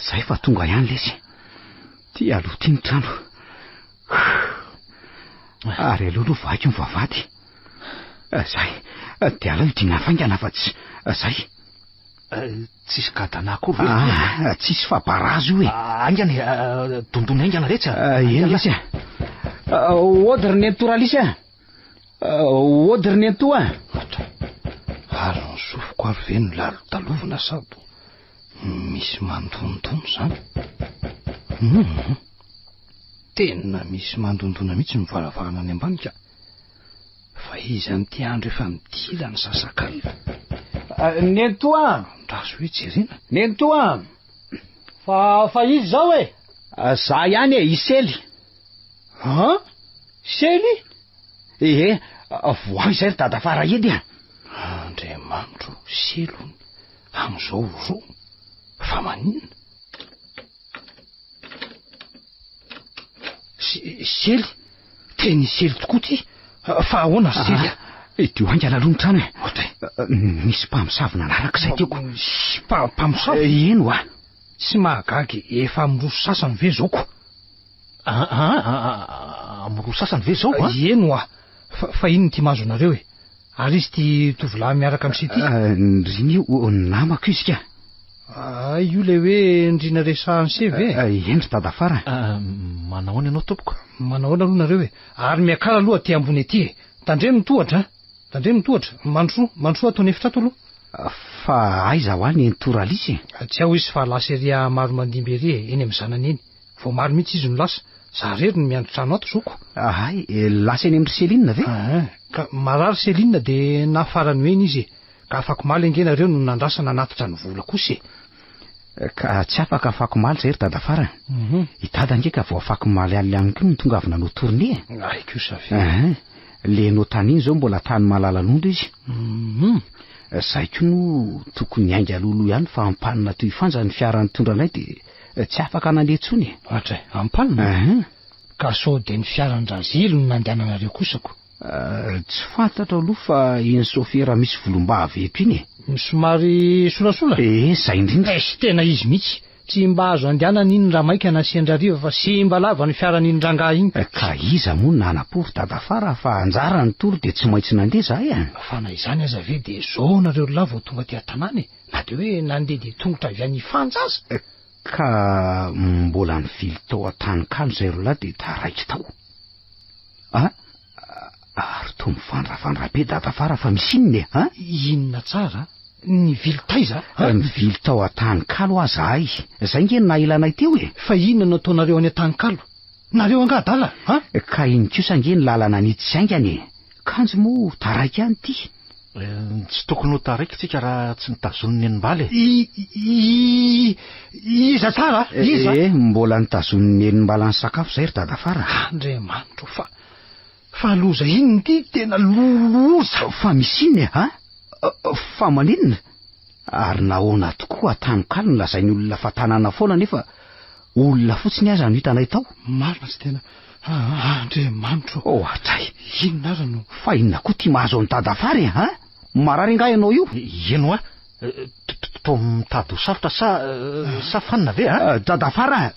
Zay fa tonga ihany lesy ty aloha ty ny trano ary aloha vaiko mivavady zay de alao idina faingana fa tsy zay tsisy gadanakory tsisy fabarazo io angany dondony aingana rehetra eny lesy odre naturalisy odre neto ary ny sofoko ary ve no lalo talovina sady misy mandondona zany tena misy mandondona mihitsy mivaravahana any ambanika fa izy an'ty andro efa midila ny sasakala neto razo hoe jerena neto fa izy zao za ihany isely sely voany zay ry dadafara edy Andriamanitro selony am'izao ro fa maninona sely teny sely tokoa ty fa ahoana sely dio angana aloha ny trano misy mpamosavy nanarak'izay tiako mpamosavy eno tsy mahagagy efa amiroso sasany ve zaoko amiroso sasany ve zao eno fa ino ty mazo anareo ary izy ty tovolahy miaraka am'sy ty ndriny io namako izy ka io le hoe ndrina resahany se ve endry dadafara manahoana ianao tompoko manahoana aloha nareo ary miakara aloha ty ambony aty tandre mitohatra mandroa ataony efitra ato aloha fa aiza ho any naturalisy tsy aho izy fa laseria maro mandimby ery eny am'zanany eny vao maro mihitsy izy no lasa zarery no miandro trano ato zoko lasa eny am'ry selinina ve ka marary selinina de nafarany hoeny izy ka afako maly angenareo no nandrasana natitra ny vola kosa ka tsy afaka afako maly zay ry dadafara idada ngeka vao afako maly aliny ihany ko no tonga avy nanao tourné aiko savy le nao tany iny zao mbola tany malalan'ondro izy zay ko no tokony ainga alolo ihany fa ampanina toy fanja ny fiarany tondranay de tsy afaka nandehtsony atray ampanina ka so de ny fiarany razilo no nandehananareo kosako tsy fantatra aloha fa iny sofera misy volom-bavy eto iny somary solasola zay indrindra sy tena izy mihitsy tsy mba azo andehanana iny raha maika na siandrariva fa sy mba lava ny fiarany iny rangaha iny ka iza moa nanapory dadafara fa anjara ny tory de tsy maintsy nandeha zahay fa na izany aza ve de zao nareo lahy vao tonga ty an-tanàny na de hoe nandeha de tongotra avy any fanja aza ka mbola nivily tao an-tanykalo zay ro lahy de taraiky tao ary to mifandravandra be dadafara fa misy inony inona tsara ny vily taiza mivily tao an-tanykalo aza ay zay nge nahilanay teo fa inona no ataonareo any an-tanykalo nareo angadala ka iny kosa nge ny lalana niditsy aingany kanjo moa taraiky ihany ty Tsy tokony ho taraiky tsika raha tsy nitazoniny enimbaly. Iza tsara? Iza? Mbola nitazoniny enimbaly ny sakafo zay ry dadafara. Andriamanitro, fa loza inony ty tena loza. Fa misy iny ha? Fa maninona? Ary nahoana tokoa Tanokalo nolazainy olona fa tanàna foana nefa olona fotsiny aza no hitanay tao. Marina tsy tena. Andriamanitro. Atray. Inona aza no? Fa inona koa ty mahazo ny dadafara ha? Marary nga ianao io? Eno to mitady ho sarotra sa fanina ve ha? Dadafara.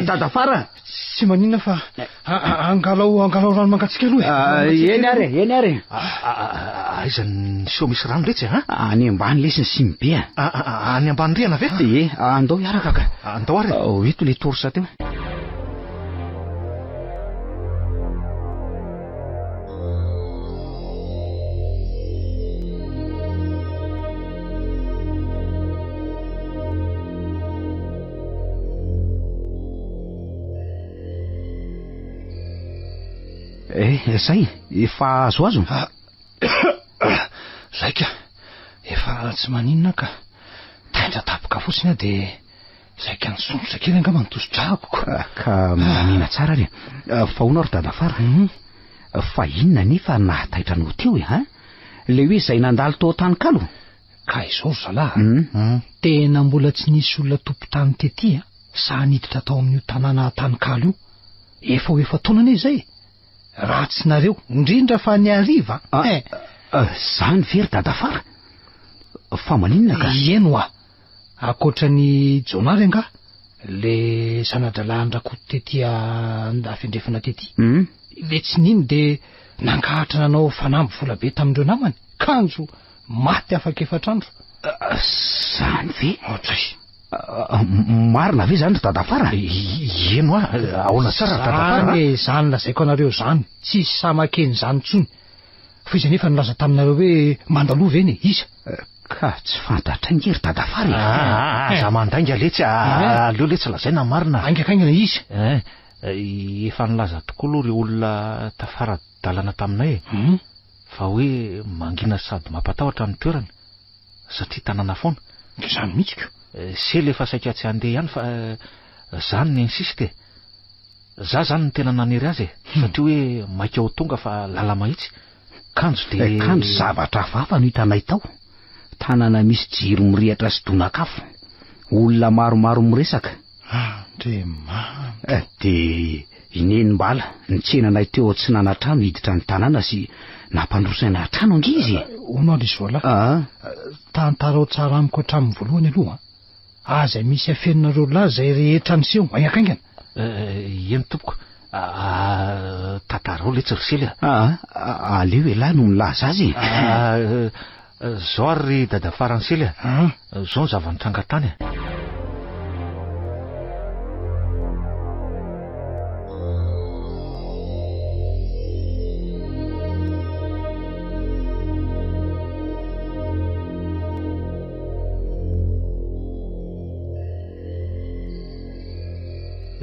Dadafara. Tsy maninona fa angalao rano mangatsika aloha. Eny ary. Aiza niseo misy rano letsy ha? Any ambany lesy ny simy be. Any ambany riana ve? Andao iaraka ka. Andao ary. Ito le torsa teo. Zay, efa azoazo. Zaika, efa tsy maninona ka. Taindra tapoka fotsiny de zaika nisondrotra kely angamba nitoso-drako. Ka manina tsara re. Fa hono ry dadafara. Fa inona nefa nahataitra anao teo ha? Le hoe zay nandalo tao Tanokalo. Ka izao zalahy. Tena mbola tsy nisy olona tompo-tany tetỳ sa niditra tao amin'io tanàna Tanokalo io. Efa taona ane zay. Raha tsy nareo indrindra fa ny ariva. Zany very dadafara. Fa maninona ka? Eno akoatra ny Jonary anga le zanadralandrakody tetỳ andafendrefana tetỳ. Le tsy nino de nankahatra nanao fanamby vola be tamindreo namany. Kanjo maty afaka efatrandro. Zany ve? Otray. Marina ve zany ry dadafara? Eno ahoana tsara dadafara? Zany lazaiko anareo zany. Tsisy samakeny zany tsony. Fa izy nefa nilaza taminareo hoe mandalova eny iza. Ka tsy fantatra ngery dadafara. Za mandainga letsy aleo letsy lazaina marina. Aingakaingana izy. Efa nilaza tokoa aloha ry olona tafara dalana taminay fa hoe mangina sady mampatahotra ny toerana satria tanàna foana. Zany mihitsy. Sely efa saika tsy handeha ihany fa zany ny insiste. Za zany ny tena naniry azy satria hoe maika ho tonga fa lala mahitsy. Kanjo zavatra hafahafa no hitanay tao. Tanàna misy jiro mirehatra sy donakafo. Olona maromaro miresaka. De inenimbala nitsenanay teo tsy nanatrano hiditra ny tanàna sy nampandrosaina trano angizy. Ono ary izy vola. Tantarao tsara amiko hatramin'ny voalohany aloha. Aza misy afeninareo lahy zay rehetra niseho magnakaingana. Eny tompoko. Tantarao letsy ry sely. Aleo lahy no milaza azy. Zao ary dadafara ny sely. Zao ny zava-nitranga tany.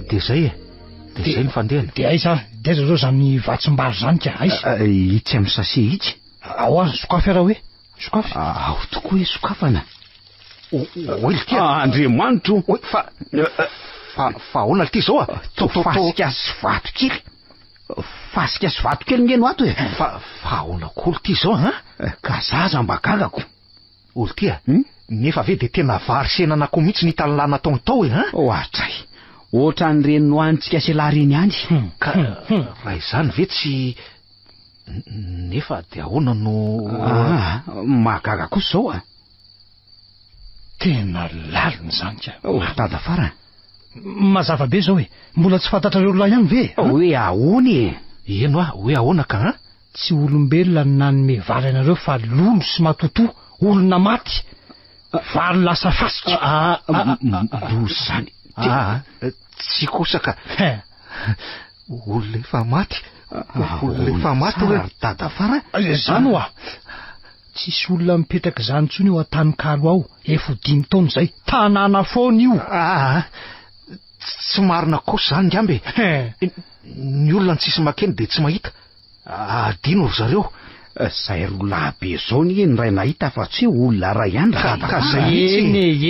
De zay ny fandehany. De aiza zao zany vatsim-bary zany ka aiza. Itsy amin'ny sase itsy. Ao sokafy ara hoe. Sokafy. Ao tokoa hoe sokafana. Andriamanitro. Fa ahoana ty zao fasika sy vato kely. Fasika sy vato kely ngeno ato e. Fa ahoana kolo ty zao ka zaza mba gagako. Olo ty nefa ve de tena vary senana ko mihitsy nitalana taony tao e Atray. Oatra ny reny nohanitsika selareny any. Raha izany ve tsy nefa de ahoana no mahagaga kosa zao Tena lalina zany ka. Dadafara. Mazava be zao mbola tsy fantatrareo lahy ihany ve? Hoe ahoany Eno hoe ahoana ka tsy olombelona nanome vary anareo fa lolo sy matoto olona maty. Vary lasa fasika. Lolo zany. Tsy kosaka. Olona efa maty. Olona efa maty hoe dadafara. Zany tsisy olona mipetraka zany tsony eo Tanokalo ao. Efa 5 taona zay. Tanàna foana io. Tsy marina kosa zany ngambe. Ny olona tsisy makeny de tsy mahita. Adino ry zareo. Zay roa be zao ny ray nahita fa tsy olona ray ihany ka zay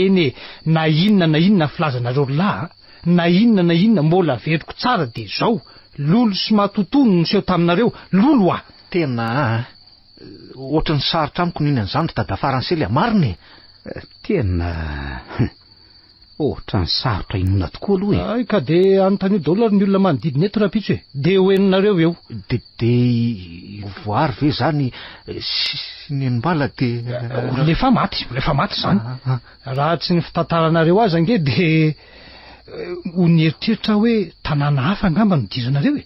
eny na inona filazanareo lahy na inona mbola veriko tsara de zao lolo sy matotono noseho taminareo lolo a tena ohatrany sarotra amiko ninan'izany dada faransely mariny tena ohatrany sarotra inona tokoa aloha ay ka de anontany dollar ny olona manodidina eto rapitso de hoeninareo eo de voary ve zany sy nenibala de lefa maty zany raha tsy ny fitantaranareo azy ange de onieritreritra hoe tanàna hafa angamba nidiranareo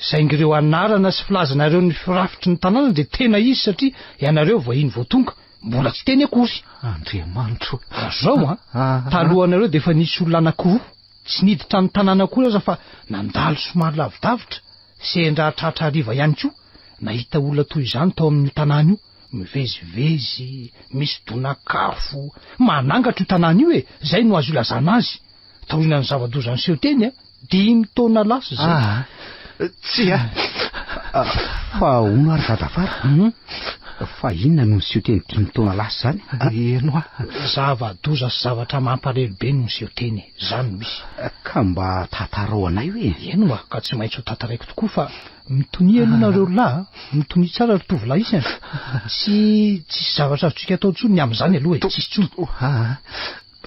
saingy ireo anarana sy filazanareo ny firafitry ny tanàna de tena izy satria ianareo vahiny voatonga mbola tsy teny akory andriamanitro zao talohanareo de efa nisy olona anankiroa tsy niditra ny tanàna akory aza fa nandalo somary lavidavitra sendra tratra hariva ihany koa nahita olona toy izany tao amin'ny tanàna io mivezivezy misy donakafo manangatra io tanàna io zay no azo ilazana azy taorina ny zava-doza ny seho teny 5 taona lasa zay tsy fa ono ary dadafara fa inona no niseho teny 5 taona lasa zany eno zava-doza sy zavatra mamparelobe no niseho teny zany misy ka mba tantarao anay hoe eno ka tsy maintsy ho tantaraiko tokoa fa mitony alohanareo lahy mitony tsara ry tovolahy isany tsisy zavatra azotsika atao tsony ny amin'izany aloha tsisy tsony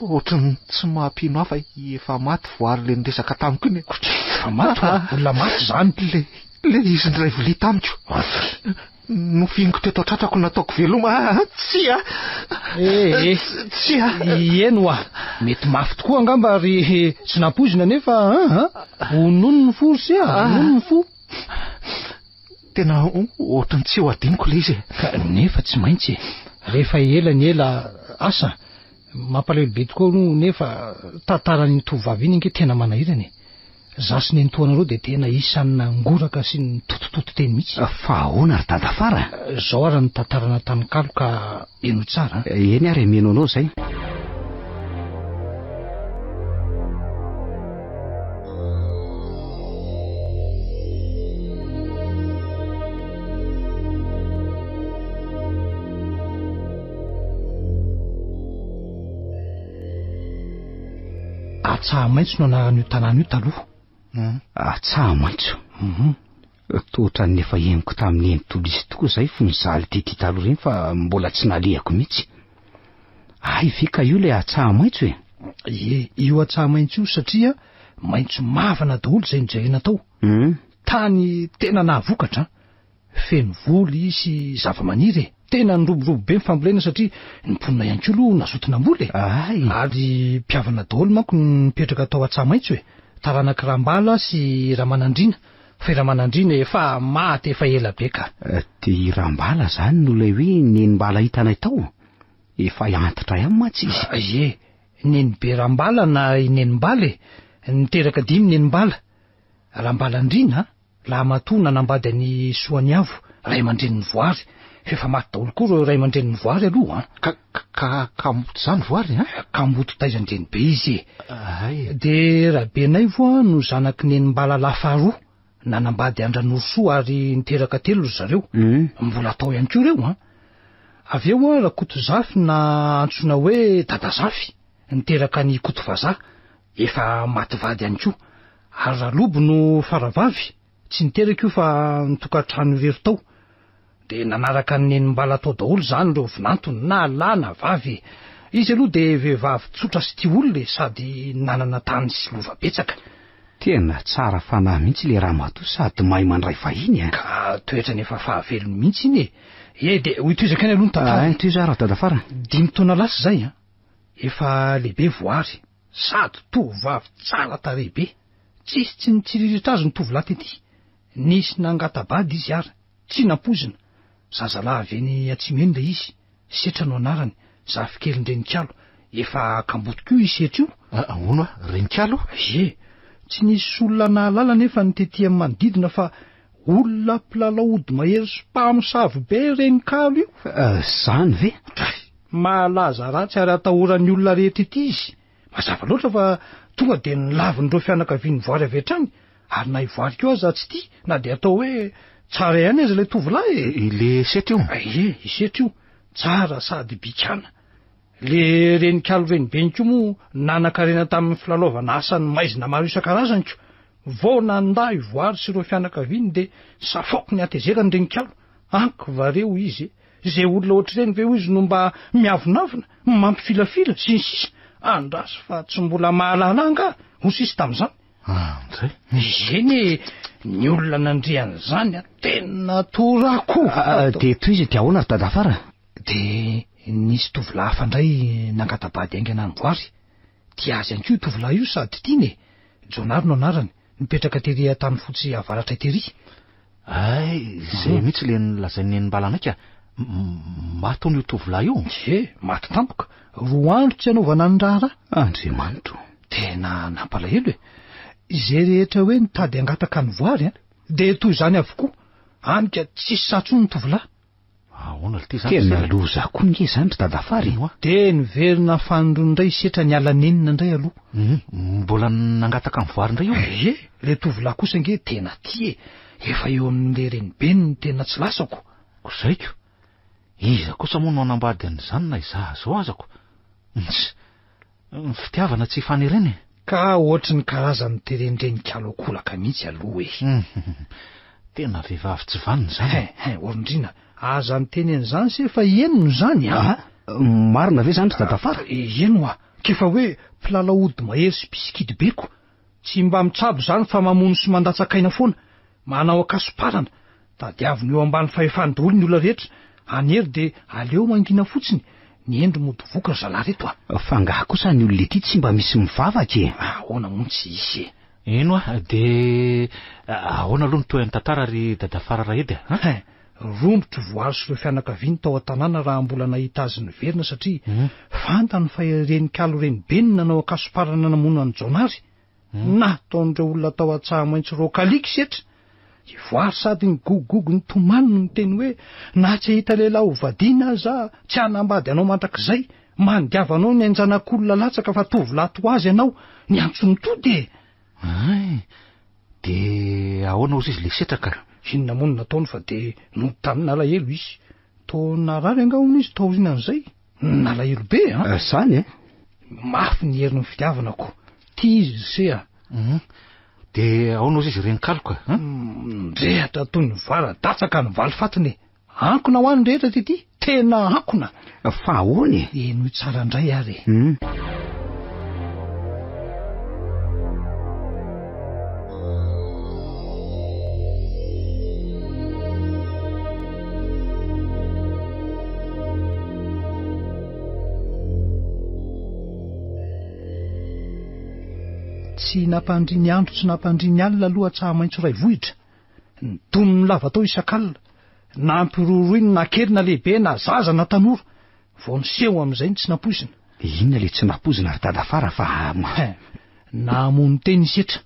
ohatrany tsy mampino hafa efa maty voary le niresaka tamiko iny fa maty olona maty zany le izy ndray volia tamiko nofiniko teto atratrako nataoko veloma tsy eno mety mafy tokoa angamba ary tsy nampozina nefa onono ny fo sy onono ny fo tena ohatrany tsy ho adiniko le izy nefa tsy maintsy rehefa ela ny ela asa mampalelobe tokoa no nefa tantarany tovavy iny inge tena manahirany zasy ny antoanareo de tena isan'ny ngoraka sy ny totototo teny mihitsy fa ahoana ry dadafara zao ara ny tantarana tanikalo ka eno tsara eny ary meno anao zay atsaha maitso no anarany io tanàna io taloha atsaha maitso tohatra ny efa henoko tamin'ny eny tolisy tokoa zay fo nizaly tety taloha reny fa mbola tsy nalehako mihitsy ay ve ka io le atsaha maitso io atsaha maitso io satria maitso mavana daholo zay nijerena tao tany tena nahavokatra feno voly sy zava-maniry tena nyroborobo be mifambolena satria nimponina ihany ko aloha nazotina mboly ary mpiavana daholo manko nipetraka tao atsaha maitso taranaka rambala sy ramanandrina fa ramanandrina efa maty efa ela be ka de rambala zany no le hoe nenimbala hitanay tao efa antitra ihany matsy izy nenibe rambala na nenimbala niteraka 5 nenimbala rambalandrina laha matoa nanambady any soany avo ray aman-drenin'ny voary fefa maty daholo koa ro ray aman-drenin'ny voary aloha kamboto zany voary kamboto taizan-dreny be izy de rahabenay voa no zanaky nenimbala lafaroa nanambady Andranorosoa ary niteraka 3 zareo mbola atao ihany ko reo avy eo Rakotozafy na antsona hoe Dadazafy niteraka ny Kotovaza efa maty vady ihany ko ary Ralobo no Faravavy tsy niteraka io fa nitokatrano irery tao de nanaraka ny nenimbala atao daholo zany reo vinantony na lahy na vavy izy aloha de vehivavy tsotra sy tia olona sady nanana tany sy lova betsaka tena tsara fanahy mihitsy le raha matoa sady mahay mandray fahiny ka toetra nefa fahavelony mihitsy iny de hoitoizaka any aloha tantara toizara dadafara 5 taona lasa zay efa lehibe voary sady tovavy tsara tarehibe tsisy tsy nitsiririritra azy ny tovolahy tety nisy nangatabady izy ary tsy nampozina zazalahy eny Atsimeny le izy setra no anarany zafikely Renikalo efa kambotoko io isetra io ahoana Renikalo tsy nisy olona nahalala nefa nitety amin'ny manodidina fa olona mpilalao mahery sy mpamosavy be Renikalo io zany ve malaza ratsy ary atahoran'ny olona rehetra ety izy mazava loatra fa tonga de nilavin'ireo fianakavian'ny voary avy hatrany ary na ivoary keo aza tsy tia na de atao hoe tsara ihany azy ilay tovolahy le setra io isetra io tsara sady bikana le renikalo reny beniko moa nanankarena tamin'ny filalaovana asany maizina maro isan-karazany ko vao nanda ivoary sy ireo fianakaviany de safaoko ny atezerany renikalo anko vareo izy zay olona ohatr'ireny ve izy no mba miavonavina mampifilafila sy ny sisa andraso fa tsy mbola mahalalanga ho sisy tamin'izany zeny ny olona nandrian'izany tena torako de toy izy de ahoana ry dadafara de nisy tovolahy hafa indray nangatabady aingana ny voary tia azy anko io tovolahy io sady tiany Jonary no anarany nipetraka tery tany fotsy avaratra tery zay mihitsy le nolazainy enimbalanaka maty io tovolahy io maty tampoka 2 andro tsy anaovana ny raharaha Andriamanitro tena nampalahelo izay rehetra hoe nitady angataka ny voary de toy izany avokoa anika tsisy satsony ny tovolahy ahoana ty zany tena loza koa nge zany ry dadafary de niverina fanondrony indray setra ny alanenina indray aloha mbola nangataka ny voary indray io le tovolahy kosa nge tena tia efa eo amin'le renibeniny ny tena tsy lasako zaiko iza kosa moa no anambady an'izany na izaha zao azako ny fitiavana tsy fanireny ka ohatry ny karazany terenrenikalo akolaka mihitsy aloha tena vehivavy tsy vaniny zany orindrina aza nyteny an'izany se fa enino zany marina ve zany ry dadafara eno kefa hoe mpilalahody mahery sy mpisikidi beko tsy mba mitsabo zany fa mamono sy mandatsakaina foana manao akasoparana tadiaviny eo ambany fahefandroly ny olona rehetra anery de aleo mangina fotsiny ny endro mody voka zalahy reto fangaha kosa ny olona ety tsy mba misy mivavaka ahoana moa tsy isy eno de ahoana aloha ny toan'ny tantara ry dadafara rahedy rombotro voary sy ireo fianakaviany tao an-tanàna raha mbola nahita azy ny verina satria fantany fa renikalo reny beniny nanao akasoparana namono any Jonary nataon'ireo olona tao an-tsaha maitso rokaliky setra ivoary sady ny gogogogo ny tomaniny ny teny hoe na tsy hita lehilahy ho vadiana aza tsy hanambady anao mandrak'izay mandiavanao ny anjanak'olona latsaka fa tovolahy to azy ianao ny antsony tody de ahoana ozy izy le setraka inona mono nataony fa de notany nalahelo izy to narary angahona izy tao rinan'izay nalahelo be zany mafy ny herin'ny fitiavanako tia izy se de ahoana ozy izy renikaloka ndrehatra toy ny varadatsaka ny valy fatiny ankona ho any rehetra tety tena ankona fa ahoany eno tsara indray ary tsy nampandriny andro tsy nampandriny alina aloha tsaha maitso ray vohitra ny donony lava tao isan-kalina nampiroroiny na kely na lehibe na zaza na tanora vao niseho amin'izay ny tsy nampozina inona le tsy nampozina ry dadafara fa namono tena isetra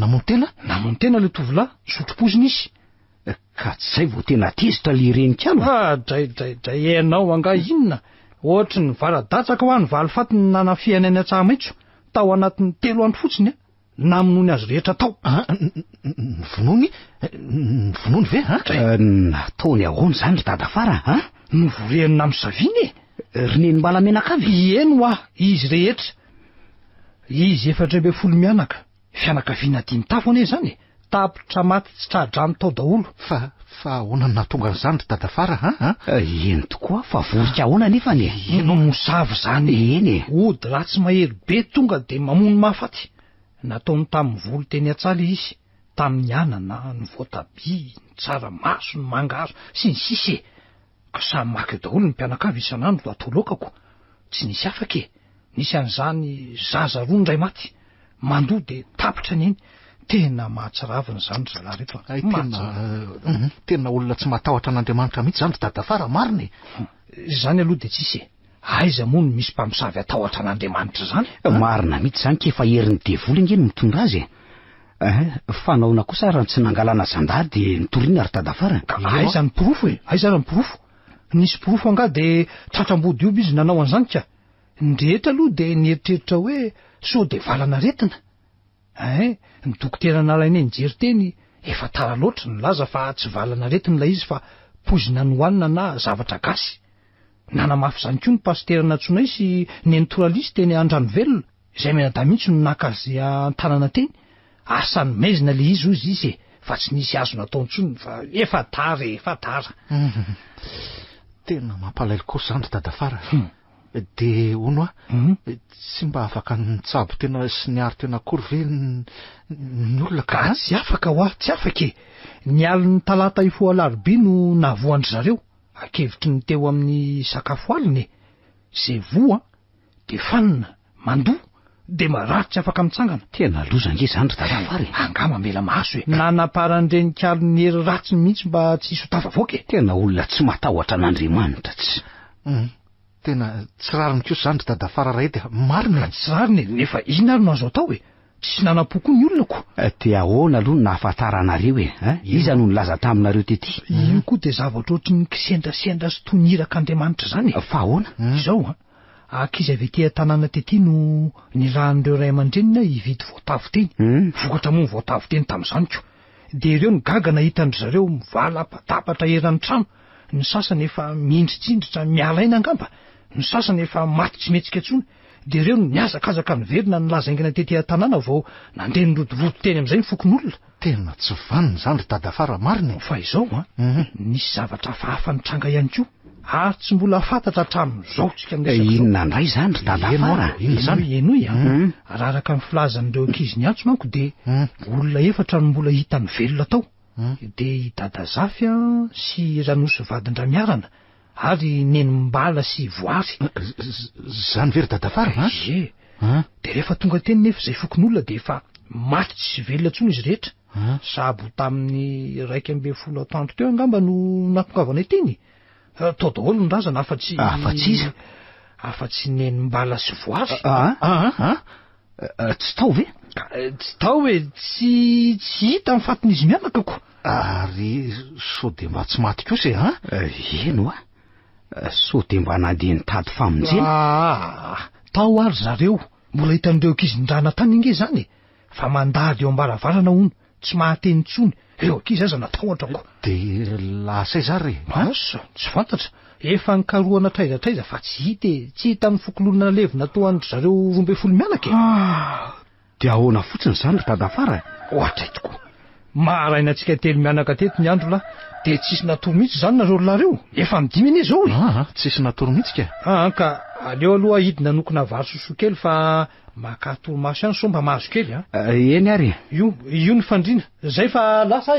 namono tena le tovolahy sotropozina izy ka tsy zay vao tena tezitra le renikalo dray ianao anga inona ohatry ny varadatsaka ho any valy fatiny nanafiany any an-tsaha maitso tao anatin'ny 3 andro fotsiny namonony azy rehetra tao vonony ve nataony ahoany zany ry dadafara novorenina am'saviny rineny mbalamenakavy eno izy rehetra izy 410 mianaka fianakaviana 5 tafo ane zany tapitra maty tsy tradrano tao daholo fa ahoana natonga an'izany ry dadafara eny tokoa fa vorika ahoana nefany eno mosavy zany eny ody raha tsy mahery be tonga de mamono mahafaty nataony tamin'ny volo teny atsaly izy tamin'ny anana ny voatabia ny tsaramaso ny mangaro sy ny sisy ka samy maka eo daholo ny mpianakavy isan'andro atolokako tsy nisy afaka nisy an'izany zaza roa ndray maty mandoa de tapitra ny eny tena mahatsiravina zany zalahy reto tena olona tsy matahotra an'Andriamanitra mihitsy zany ry dadafara mariny zany aloha de tsisy aiza moa no misy mpamosavy atahotra an'Andriamanitra zany marina mihitsy zany kefa herin'ny devoly ingeny mitondra azy fanaona kosa raha tsy nangalana zandary de nitoriana ry dadafara aiza ny pirofo aiza ny pirofo nisy pirofo anga de tratram-body ioby izy nanao an'izany ka ny rehetra aloha de nieritreritra hoe sao de valana retina Ny dokotera nalaina nijery teny efa tara loatra nylaza fa tsy valana retin'ilay izy fa pozina nohanina na zavatra gasy. Nanamafy izany koa ny pastera natsoinay sy nentoralisy teny Andranovelona izay menada mihitsy no naka azy an-tanàna teny. Asany maizina le izy ozy izy fa tsy nisy azo natao intsony fa efa tara. Tena mampalaelo kosa zany dadafara. De ono tsy mba afaka nitsabo tena sy niary tena akory ve ny olona ka? Tsy afaka ho tsy afaka. Ny aliny talata ifo alarobia no navoandry zareo akevitry ny teo amin'ny sakafo aliny. Zay voa de fanina mandoa de marary tsy afaka mitsangana. Tena loza nge zany dadafara. Angama mela maso nanaparan'ireny kaliny hery ratsiny mihitsy mba tsy hisy ho tafavoaka. Tena olona tsy matahotra n'Andriamanitra tsy. Tena tsy rariny kosa zany dadafara ray de marina. Tsy rariny nefa ina ary no azo atao tsy nanam-poko ny olona ko. Te ahoana aloha nahafantaranareo iza no nilaza taminareo tety. Io koa de zavatra ohatry ny kisendrasendra sy toniraka Andriamanitra zany. Fa ahoana? Izao akizy avy ety tanàna tety no nirahan'ireo ray aman-drenina hividy voatavo teny. Vokatra moa voatavo teny tamin'izany ko. De ireo ny gaga nahitandry zareo mivalapatapatra eran'ny trano. Ny sasany efa miindritsindritra mialaina angamba. Ny sasany efa maty tsy metsika intsony. De ireo no niazakazaka niverina nilazaingina tety tanàna vao nandeha nirodorodo teny amin'izay ny fokon'olona. Tena tsy vaniny zany dadafara marina. Fa izao nisy zavatra hafa nitranga ihany koa. Ary tsy mbola fantatra hatramin'izao tsika amin'izao. Inona ndray zany dadafara? Enoy araraka ny filazan'ireo ankizy ny antso manko de olona efatra no mbola hita ny velona tao. De i dada Zafy sy Ranosy vadin-dramiarana ary Nenimbala sy Voary. Zany very dadafara? De rehefa tonga teny nefa izay fokon'olona de efa maty tsy velona intsony izy rehetra. Sabo tamin'ny 12 atoandro teo angamba no natongavana teny. Tao daholo ny razana afa-tsy Nenimbala sy Voary. Tsy tao ve? Tsy tao tsy hita ny fatin'izy mianaka ko. Ary so de mba tsy maty kosa eno so de mba nandeha nitady famonjena. Tao ary zareo mbola hitan'ireo ankizy ndrana tany inge zany fa mandady eo ambaravarana hono tsy mahateny intsony. Ireo ankizy aza natahotrako. De lasa zary asa tsy fantatra efa nikaroana traizatraiza fa tsy hita ny fokololona levina toandry zareo 12 mianaka. De ahoana fotsiny zany dadafara? Ohatra itoko maharaina antsika telo mianaka tety ny andro la de tsisy natoro mihitsy zany nareo lareo efa midimy ane zao tsisy natoro mihitsy ka ka aleo aloha hidina nokona vary soso kely fa makatoromaso ihany so mba mahazo kely eny ary io ny fandrina zay fa lasa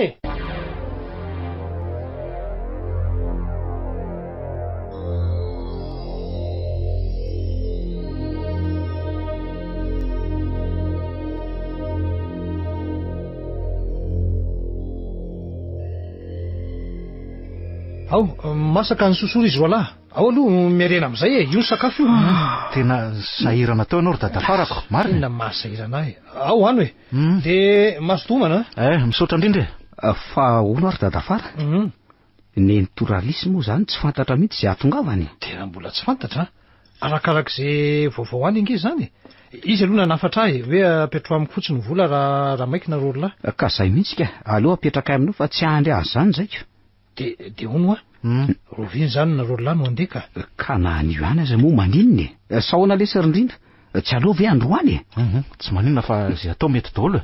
masaka ny sosoro izy roalahy ao aloha merena amin'izay io ny sakafo io. Tena sahirana tao ianao ry dadafarako marina. Mahasahirana ao any de masotomana misaotra indrindra fa ono ary dadafara nentoralisy moa zany tsy fantatra mihitsy izay atongavany. Tena mbola tsy fantatra arakarak'izay vaovao any inge zany izy aloha nanafatra hoe apetro amiko fotsiny vola raha maikina rolahy ka zay mihitsy ka aleo apetraka aminao fa tsy ahandry azy zany zaiko. De ono roviny zany na rolahy no andeka ka na anio any aza moa maninony sahoana lesy rindrindra tsy aleo ve androany tsy maninona fa zay atao mety daholo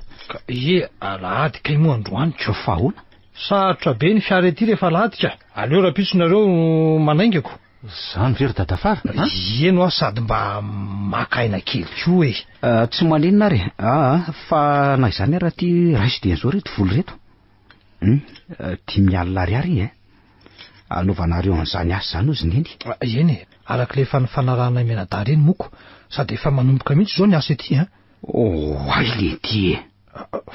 alahady kay moa androany ko fa ahoana sarotra be ny fiara ety rehefa alahady ka aleo raha pitsonareo manaingako zany very dadafara eno sady mba makaina kely koa tsy maninona ary fa na izany raha ty raisy de zao reto volo reto 10,000 ariary anaovanareo an'izany asa zany ozy neny eny arak'le fanarahana menadary eny moko sady efa manomboka mihitsy zao ny asa ety ay le ty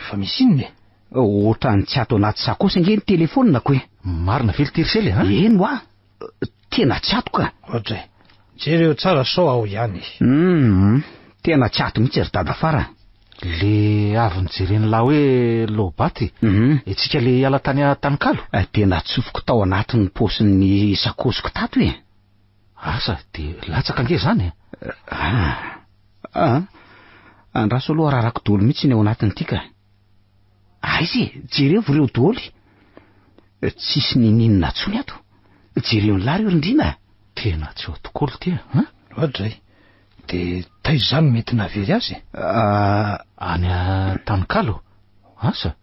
fa misy inony ohatrany tsy ato anaty sakosy nge ny telefonina ko marina velitirisely eno tena tsy ato ka ohatray jereo tsara sao ao ihany tena tsy ato mihitsy ry dadafara le avy nijereny laha hoe lobaty etsika le ala tany Tanykalo tena tsofoko tao anatin'ny posin'ny sakosiko tato asa de latsaka nge zany Andraso aloha rarako dolo mihitsy ny ao anatiny ka. Aizy, jereo ireo doly. Tsisy ninina tsony ato. Jereo ny lary io rindrina. Tena tsy ho tokoly ty, Ohatray. De taizo zany mety navery azy? Any Tanikalo. Asa?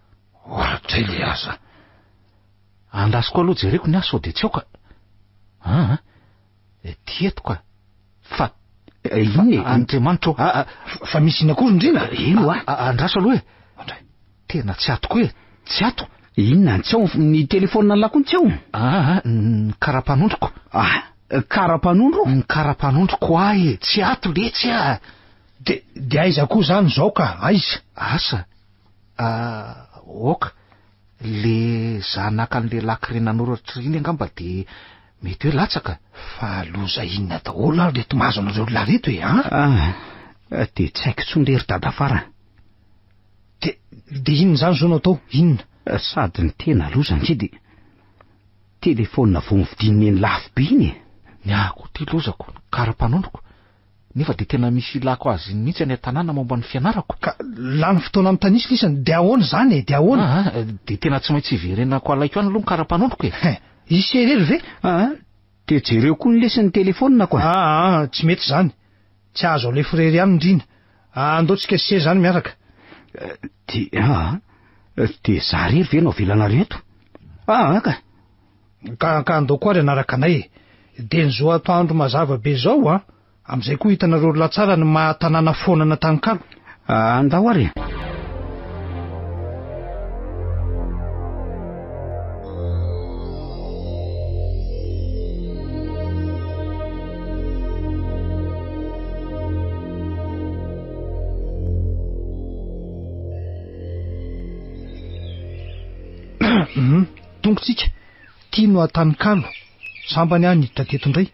Ohatray le asa. Andasiko aloha jereko ny asa sao de tsy aoka. Tieto ka. Fa iny Andriamanitra fa misy inakory indrina? Ino andraso aloha tena tsy atoko tsy ato. Inona tsy ao ny telefônina lako tsy ao? Ny karapanondroko. Karapanondro? Ny karapanondroko tsy ato letsy De aiza koa zany zao ka? Aiza? Asa oka le zanaka an'le lakire nanoratra iny angamba de mety hoe latsaka. Fa loza inona daholo ary reto mahazo anareo lareto de tsy haiko tsony lery dada fara. De inona zany zao natao? Inona? Sady ny tena loza nge telefônina vao mividin'ny eny lafo be iny. Ny ako ty lozako karapanondroko. Nefa de tena misy ilako azy mihitsy any an-tanàna momba ny fianarako. Ka lany fotoana amin'ny tanisy lisany de ahoana zany de ahoana? De tena tsy maintsy iverenako alaiko any aloha ny karapanondroko Isy erery ve? De jereo koa ny lesin'ny telefônina koa. Tsy mety zany. Tsy azo ale frery ihany ndrina. Andaotsika se zany miaraka. De za rery ve no avelanareo eto? Ka andao koa ry anaraka anay. De ny zo atoandro mazava be zao am'izay koa hitanareo latsara ny mahatanàna fonana Tanikalo. Andao ary. Tongotsika tiano a-Tanikalo. Sambany niditra teto indray.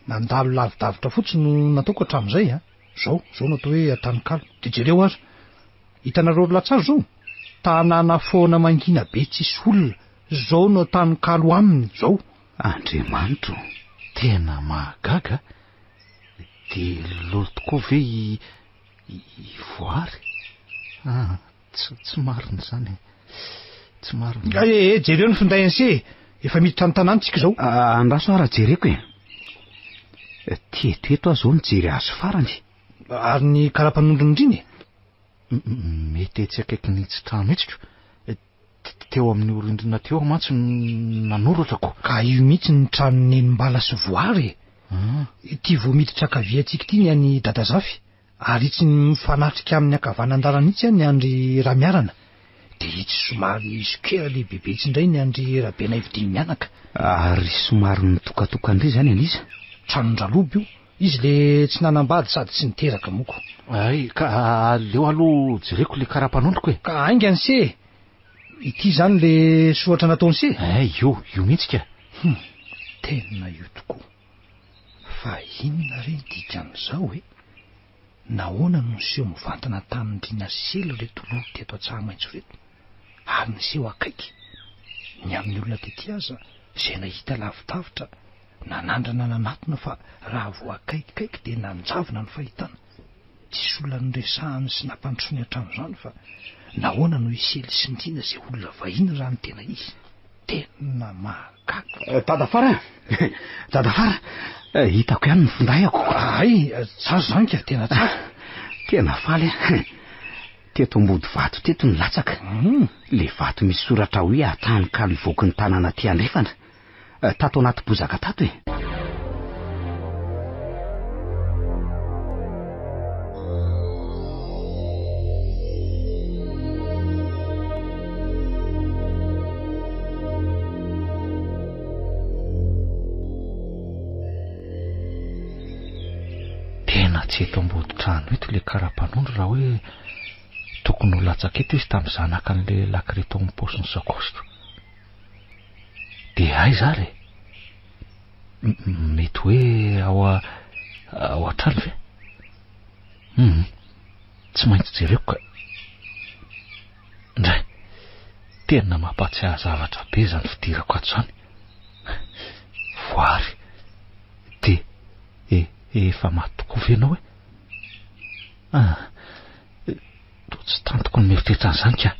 Nandalo lavidavitra fotsiny no nataoko hatramin'izay Zao natao hoe a-Tanikalo. De jereo ary. Hitanareo latsara zao. Tanàna foana mangina be tsisy olona. Zao no Tanikalo aminy zao. Andriamanitra. Tena mahagaga. De loto koa ve voary? Tsy marina zany. Tsy marina. Jereo ny finday anse. Efa miditra ny tanàntsika zao. Andraso ara jereko Teto zao ny jery azo farany. Ary ny karapanondro indriny? Mety etsy akaiky nitsy trano etsika. Teo amin'ny orindrina teo mantsy nanorotrako. Ka io mihitsy ny trano nenimbala sy voary. Ty vao miditra akaviantsika ty ny any Dadazafy. Ary itsy mifanatrika amin'ny akavanandarana itsy ny andry Ramiarana. De itsy somary sokera lehibe itsy indray ny andry Rabena Ividiny mianaka. Ary somary mitokatoka indray zany aniza. Tranondraloby io. Izy le tsy nanambady sady tsy niteraka moko. Ka aleo aloha jereko le karapanondroko Ka ainga anse. Ity zany le soratra nataony se. Io mihitsy ka. Tena io tokoa. Fa inona re dikan'izao nahoana no niseho mivantana tanindrina selo reto lolo teto Antsahamaitso reto. Ary niseho akaiky. Ny amin'ny olona tety aza izay nahita lavidavitra nanandrana nanatona fa raha vo akaikikaiky de nanjavona ny fahitana. Tsisy olona noresahany sy nampandrosony hatramin'izany fa nahoana no isely sy ndrina izay olona vahiny raha ny tena izy. Tena mahagaga. Dadafara, hitako ihany ny findayako. Tsara zany ka tena tsara. Tena faly teto ambody vato teto ny latsaka. Le vato misy soratra hoe Tanikalo voky ny tanàna ty andrefana. Tato anaty bozaka tato Tena tsy eto ambody trano eto le karapanondro raha hoe tokony ho latsaka eto izy tamin'ny zanaka an'le lakireto amin'ny paosiny sakostro. De zary mety hoe ao atrano ve? Tsy maintsy jereko ka. Ndray tena mampatsiahy zavatra be zany fidirako ato zany. Voary de efa maty tokoa ve ianao to tsy tantoko ny mieritreritra an'izany ka.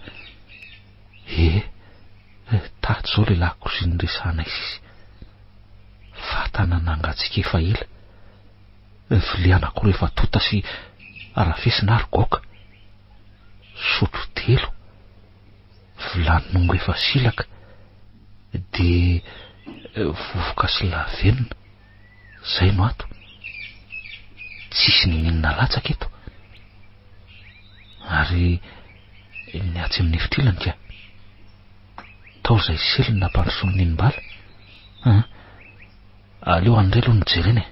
Tato zao le lahy koziny resahana izy. Fatana nangatsika efa ela. Vilianako rehefa tota sy arafesina ary goka. Sotro telo. Vilaninongo efa silaka. De vovoka sy lavenina. Zay no ato. Tsisy ninina latsaka eto. Ary ny atsy amin'ny efitrilany ka. Tao zay selina nampandrosoany nimbala. Aleo andray aloha nijerena.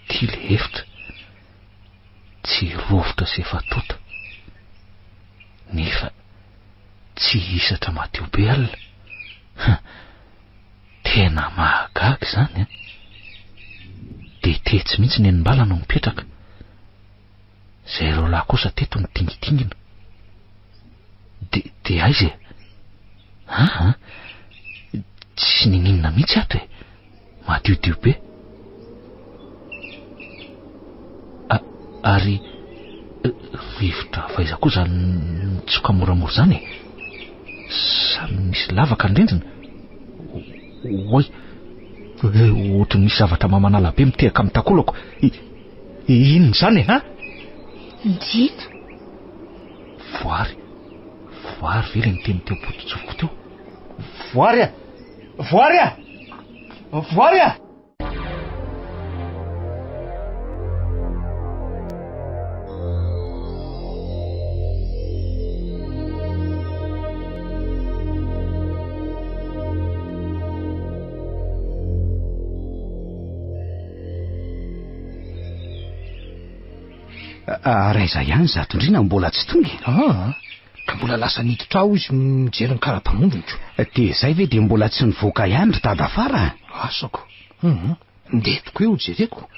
Ty le efitra. Tsy rovitra sy efa tota. Nefa tsy hisatra mateo be alina. Tena mahagaga zany. De tetsy mihitsy ny nimbala no mipetraka. Zay reo lahy kosa teto ny tingitingina. De aiza? Tsy ninina mihitsy ato e. Matiodio be. Ary rivotra faiza koa zany tsoka moramora zany e. Samy misy lavaka ny rindrina. Oy, ohatry misy zavatra mamanala be mitehaka amin'ny takolako. Inona zany e? Ndina? Voary vele ny teny teo pototsofoka teo. Voary a! Voary a! Voary a! Raiza ihany zatondrina mbola tsy tonga. Ka mbola lasa niditra ao izy mijery ny karapanondronyko. De zay ve de mbola tsy nivoaka ihany ry dada fara? Asako. Ndetiko eo jereko.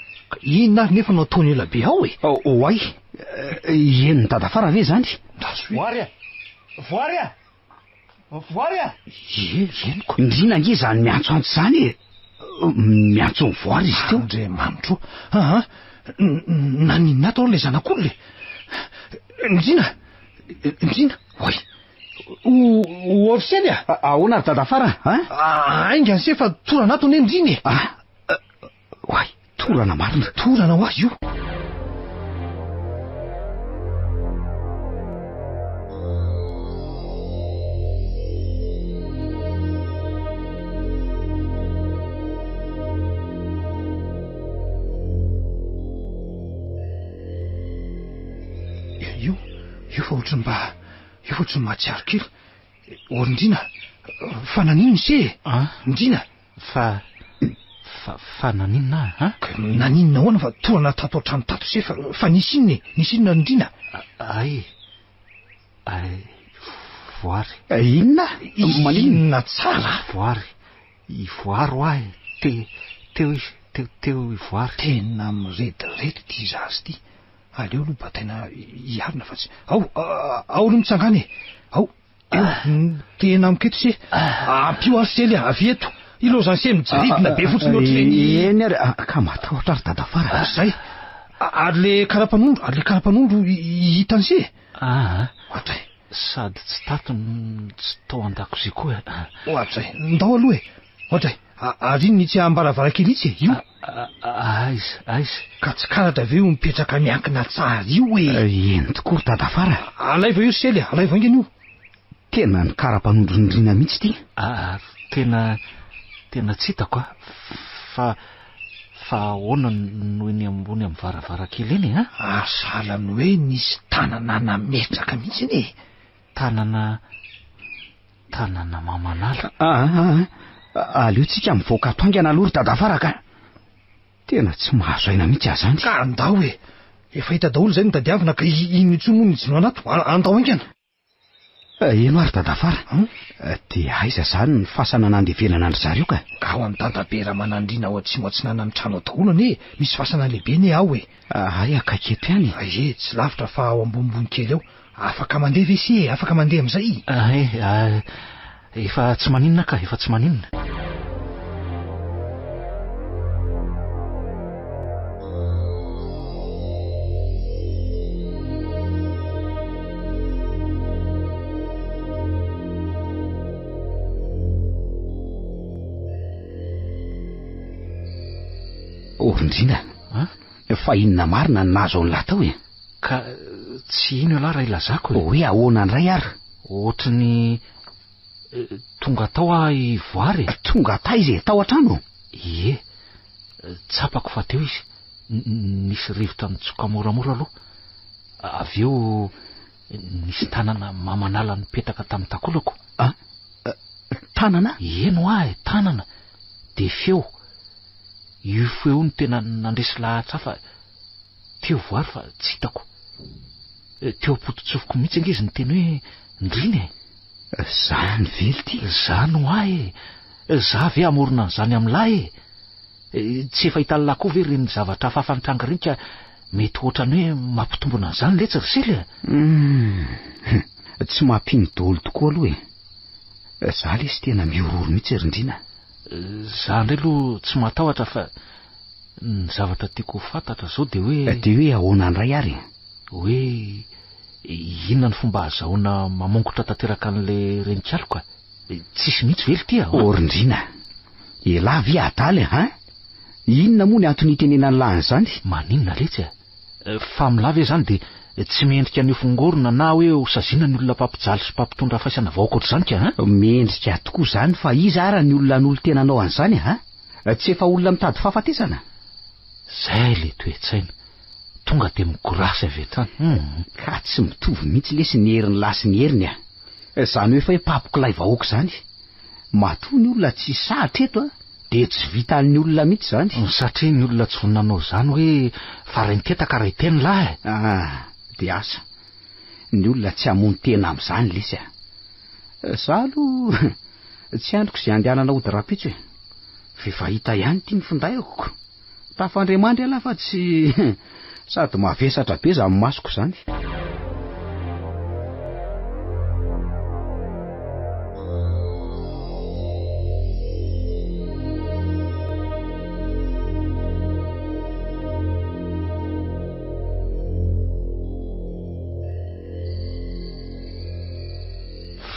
Inona ary nefa nataony ela be ao e. Oay. Eny dada fara ve zany? Voary a! Voary a! Voary a! Eniko. Ndrina nge zany miantsoantso zany e. Miantso ny voary izy teo. Andre manitro. Naninona ato le zanak'olo le. Ndrina. Oy. Ofisiely a? Ahoana ry dada fara? Ainga anse fa torana ato ny Ndrina e. Oay, torana marina. Torana ho azy io. Io ohatry mahatsiaro kely. Ndrina, fa naninona se? Ndrina. Fa naninona? Naninona hoana fa torana tato an-trano tato se fa nisy inona Ndrina? Ay, voary. Inona? Inona tsara? Voary. I voary ho ahy. Teo i voary. Tena mirediredy ty zazy ty. Aleo aloha bataina iarina fa tsy. Ao aloha mitsangana e. Ao. Tena miketo se. Ampio arsely avy eto. Ilo zany se mijeridina be fotsiny ohatr'ireny. Eny ary ka matahotra ry dada fara. Zay. Ary le karapanondro hitany se. Ohatray. Sady tsy tato tsy tao an-dakozia koa. Ohatray. Ndao aloha e. Ohatray. Ary iny tsy ambaravarakely itsy io. Aiza. Ka tsy karatra aveo mipetraka miankina tsara io e. Eny tokoa dada fara. Alaiva io sely, alaiva ingany io. Tena ny karapanondro Ndrina mihitsy ty. Tena tsy hitako fa ahoana noho eny ambony amin'ny varavarakely eny salany hoe nisy tanana nametraka mihitsy eny e. Tanana mamanala. Aleo tsika mivoaka atoangana aloha ry dada fara ka. Tena tsy mahazo aina mihitsy azy zany. Ka andao e. Efa hita daholo zay ny tadiavina ka initsy moa nijino anato. Andao ingana. Eno ary dada fara. De aiza zany ny fasana nandevelana andry zareo ka. Ka ao amin'ny dadabe Ramanandriana ao atsimo atsinana amin'ny trano daholo ane. Misy fasana lehibe ne ao e. Ay akaiketo ihany. Tsy lavitra fa ao ambonimbony kely ao. Afaka mandeha vese, afaka mandeha amin'izay. Efa tsy maninona ka, efa tsy maninona. Orindrina fa inona marina ny nazo an'la tao e? Ka tsy ino ala raha ilazako hoe ahoana ndray ary? Ohatrany tonga tao ahy voary. Tonga ta izy tao an-trano? Ie, tsapako fa teo izy. Nisy rivotra mitsoka moramora aloha. Avy eo nisy tanana mamanala nipetaka tamin'ny takolako. Tanana? Eno ahy, tanana. De feo. Io feo ny tena nandresy lahatra fa teo voary fa tsy hitako. Teo apototsofoko mihitsy angizy ny teny hoe Ndrina. Zany vely ty. Zany ho ahy. Za ve amorona an'izany amin'lahy tsy efa hita lahy koa ve reny zavatra fafanitranga reny ka mety ohatrany hoe mampitombona an'izany letsy ry sely. Tsy mampino-dolo tokoa aloha e. Za lesy tena miororo mihitsy Rindrina. Za ndray aloha tsy matahotra fa ny zavatra tiako fantatra zao de hoe ahoana andray ary? Hoe inona ny fomba azahoana mamongotra tanteraka an'le renikaloka? Tsisy mihitsy vely ty aho. Rindrina, ela vi adaly inona moa ny antony itenenany lahany zany? Maninona letsy fa milava zany de tsy mendrika ny fongorona na hoe hosazina ny olona mpampijaly sy mpampitondra faisana vahoaka ohatr'izany ka mendrika tokoa zany fa iza ara ny olona n'olo tena anao an'izany tsy efa olona mitady fahafatesana? Zay le toe-tsaina tonga de migorasy avy hatrany. Ka tsy mitovy mihitsy lesy ny heriny lahy sy ny heriny zany hoe fa papokilay vahoaka zany. Matoa ny olona tsy sahatra eto de tsy vita ny olona mihitsy zany. Satria ny olona tsy voninanao zany hoe farainteta ka raha iteny lahy. De asa ny olona tsy hamono tena amin'izany lesy za aloha tsy androko izay andehanana ody rapitso fefahita ihany ty ny findayako. Tafandriamandry ala fa tsy sady mavesatra be za amin'ny masoko zany.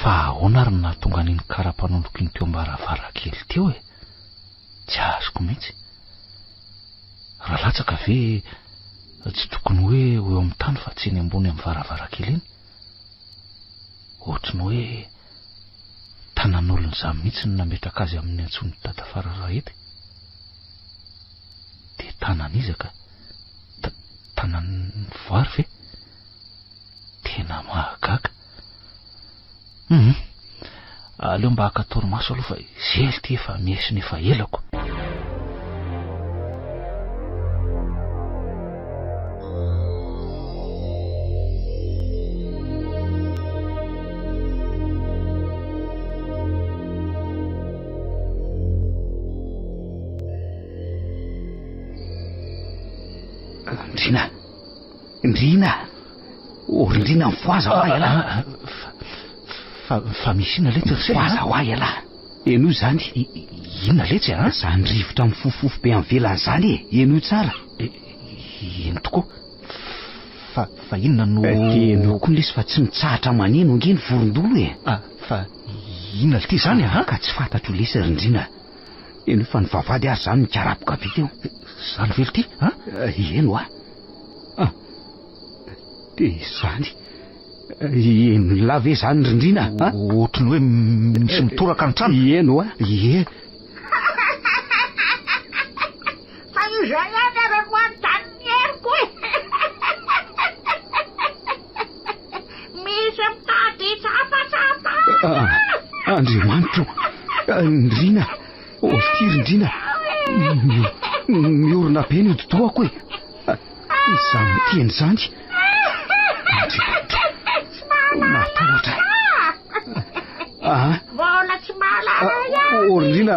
Fa ahoana ary nahatonga an'iny karapanondroko iny teo am-baravarakely teo tsy azoko mihitsy. Raha latsaka ve tsy tokony hoe eo amin'ny tany fa tsy eny ambony amin'ny varavarakely iny? Ohatrany hoe tanan'olona za mihitsy ny nametraka azy amin'ny antsony dada Fararahety. De tanan'izaka tanan'ny voary ve? Tena mahagaga. Aleo mba haka torimaso aloha fa zely ty efa miesiny efa elako. Ndrina Rindrina mifoaza ho ahy ala. Fa misy ina letsy ry mifoaza ho ahy ala. Eno zany inona letsy zany rivotra mifofofo be amin'ny velany zany eno tsara. Eno tokoa fa inona no eno koa lesy fa tsy mitsahatra maneno nge ny vorondolo fa inona ty zany ka tsy fantatro lesy Rindrina. Eno fa ny vavady ary zany nikarapoka be teo. Zany vely ty eno de zany eno lave zany Rindrina ohatrany hoe misy mitoraka ny trano. Eno ie fa izay any ary no an-taniny eriko misy mitady tsapatsapa. Andriamanitro Rindrina ty Rindrina miorona be ny odi-dohako izany teny zany. Matahotra vola tsy mahalala Rindrina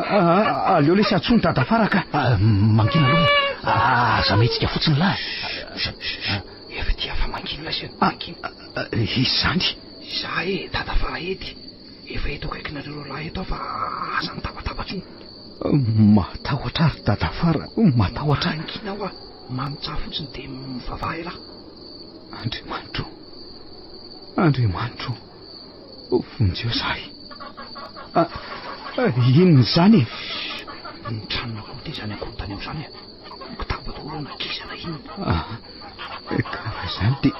aleo lesy atsony dada Faraka. Mangina aloha za mihetsika fotsiny lahy. Efa ty afa mangina lahy izany za dada Farahety efa eto akaikinareo lahy eto fa aza mitapatapatsony. Matahotra ary dada Fara matahotra. Ankinao mamitsaha fotsiny de mivavaha ela. Andriamanitro vonjeo zahay. Inona zany? Ny tranona koa ty zany akory tany ao zany olana kisana inona. Karaha izany dia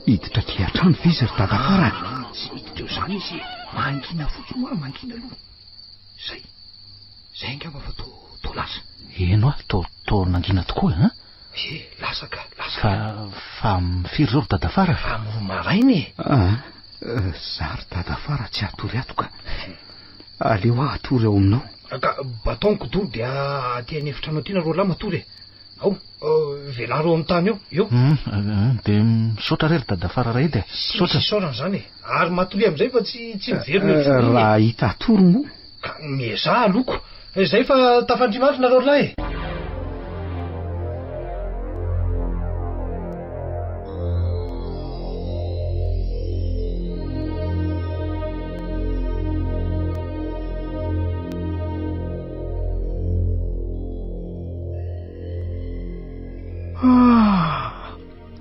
hiditra ty atrano vizy ry dadafara. Tsy hiditra eo izany izy, mangina fotsiny hoa, mangina aloha. Zay angamba fa to lasa. Eno to nangina tokoa, ha? Lasa. Fa mifiry zao ry dadafara? Fa maraina Zary dadafara tsy atory ato ka. Aleo aho atory ao aminao. Ka bataonko do dia aty anefitranao tiana ro lahy matory. Ao, velaro amin'ny tany eo. Dia misaotra rery dadafara ray edy. Saotra zany. Ary matory amin'izay fa tsy miverina. Raha hita atory moa. Ka meza loko. Zay fa tafandrimarina ro lahy.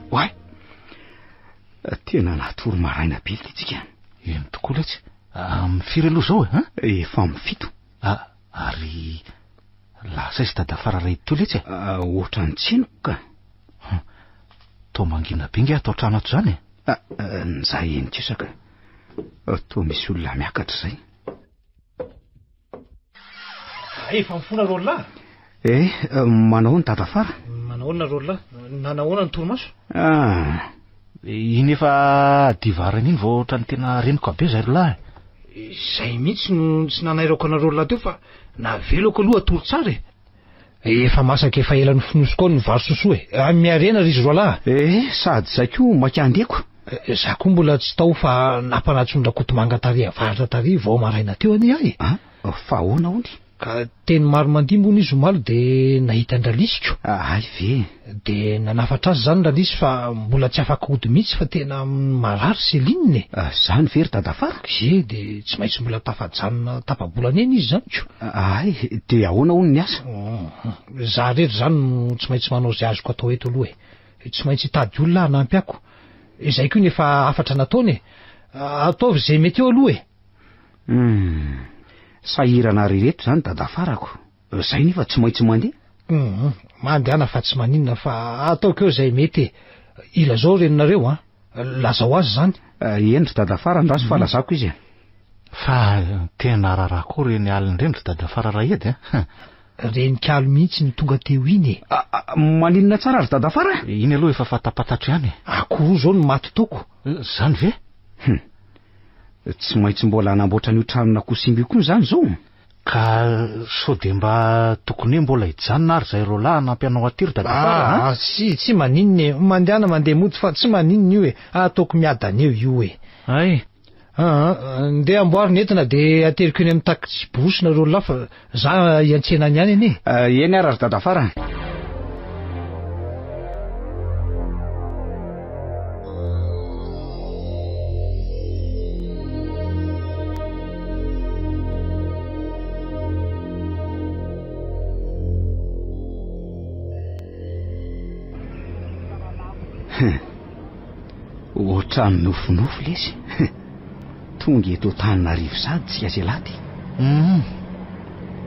Oay, tena natory maraina be itsika. Eny tokoa letsy. Mifiry aloha zao Efa mifito. Ary lasa izy dadafara ray teo letsy. Ohatrany tsenoko ka. To mangina be nge atao trano ato zany. Nizay eny tsisaka. To misy olona miakatra zay. Efa mifona ro lahy. Manao ny dadafara? Manahoana ro lahy? Nanahoana ny torimaso? Iny efa divarana iny vao ohatrany tena reniko be zay ro lahy. Zay mihitsy no tsy nanairako anareo lahy teo fa naveloko aloha atory tsara. Efa masaka efa ela nofonosiko ny vary sosoa miarena ry izy ro lahy. Sady zay koa makandeko. Za koa mbola tsy tao fa nampanatsondra kotomanga tary avaratra tary vao maraina teo ani ahy. Fa ahoana hony? Ka teny maro mandimbo izy omaly de nahita ndralisiko. Ay ve. De nanafatra azy zany ndralisy fa mbola tsy afaka hody mihitsy fa tena marary selininy. Zany very dadafara? De tsy maintsy mbola tafajanona tapabolana eny izy zany ko. Ay, de ahoana hony ny asa? Za rery zany no tsy maintsy manao zay azoko atao eto aloha tsy maintsy hitady olona hanampy ako. Izay koa nefa afatra nataony ataovy zay mety eo aloha Sahirana rehetra zany dadafarako. Zay nefa tsy maintsy mandeha. Mandehana fa tsy maninona fa ataoko eo zay mety. Ila zao reninareo lazao azy zany. Endry dadafara ndraso fa lazako izy. Fa tena rarako reny aliny reny ry dadafara ray edy. Renikalo mihitsy ny tonga teo iny. Maninona tsara ry dadafara? Iny aloha efa fatapatatro ihany. Akoho zao ny maty toko. Zany ve? Tsy maintsy mbola hanamboatra ny tranona kosimby koa zany zao. Ka so de mba tokony mbola hijanona ary zay ro lahy nampianao aty ry dadafara. Tsy maninona mandehana mandeha mody fa tsy maninona io ataoko miadana eo io Ay. Ndeha amboarina entina de ateriko eny amin'ny taxi bosina ro lahy fa za iantsena ihany eny. Eny ary ry dadafara. Ohatrany nofonofo lesy. Tonga eto Antananarivo sady tsika zay laty.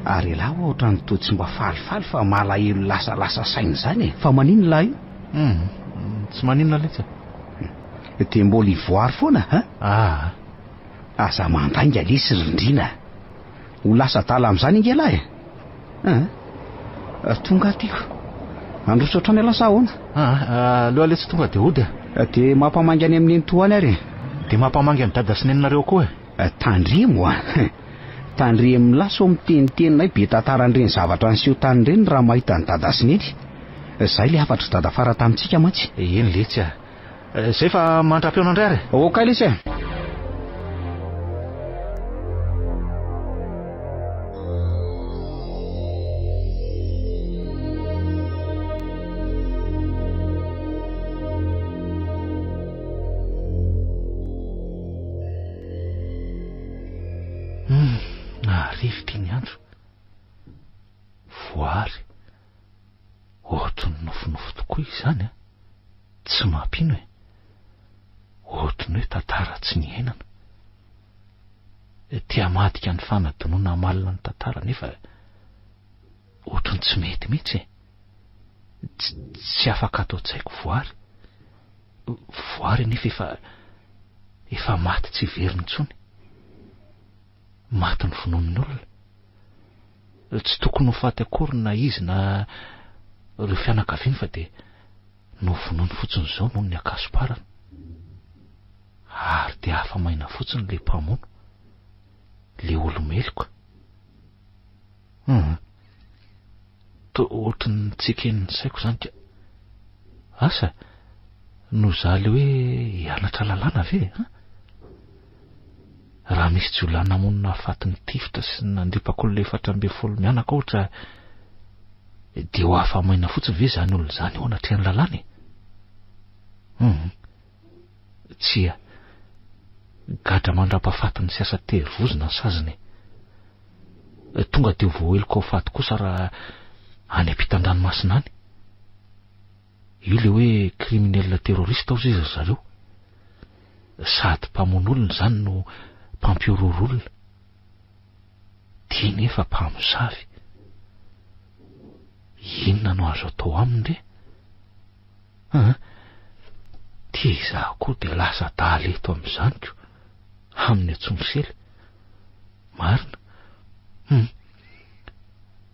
Ary lahy ohatrany to tsy mba falifaly fa malahelo lasa saina zany. Fa maninona lahy io? Tsy maninona letsy. De mbola ivoary foana aza mandainga lesy rindrina. Ho lasa tala amin'izany inge lahy. Tonga atyko. Androso otrany lasa ahoana? Aloha letsy tonga de hody. De mampamangy any amin'ny toany ary. De mampamangy any dada sy neninareo koa. Tandremo Tandremo laso mitenitenay be tantarandreny zavatra anseho tany reny raha mahita ny dada sy neny. Zay le afatra dadafara tamintsika mantsy. Eny letsy zay fa mandrapiona indray ary. Okay lesy Rivotra ny andro. Voary. Ohatrany nofonofo tokoa izany tsy mampino ohatrany hoe tantara tsy ny ainana. Tia madika ny fanadonoana malina ny tantara nefa ohatrany tsy mety mihitsy. tsy afaka atao tsaiko voary. Voary nefa efa maty tsy veriny intsony. Maty ny vononin'ny olona. Tsy tokony ho faty akory na izy na ireo fianakaviany fa de no vonoiny fotsiny zao noho ny akasiparana. Ary de hafa maina fotsiny le mpamono, le olomeloka. Ohatrany tseken'ny saiko zany ka. Asa no zaly hoe hianatra lalàna ve? Raha misy jiolahy namonina afatiny tifitra sy nandriapak'olona le 400 mianaka ohatra, de ho hafa maina fotsiny ve zany olona zany ao anatrehany lalàna? Tsia, gadra mandra-pahafatiny sy asa tery vozona ny saziny. Tonga de voaheloko ao faty kosa raha any ampitan-dranomasina any. Io le hoe kriminelina terrorista ao zay zareo. Sady mpamono olona zany no mpampiororo olona. Dia nefa mpamosavy. Inona no azo atao aminy re? Tia izaho koa de lasa daly eto amin'izany ko, amin'ny Antsongisely. Marina.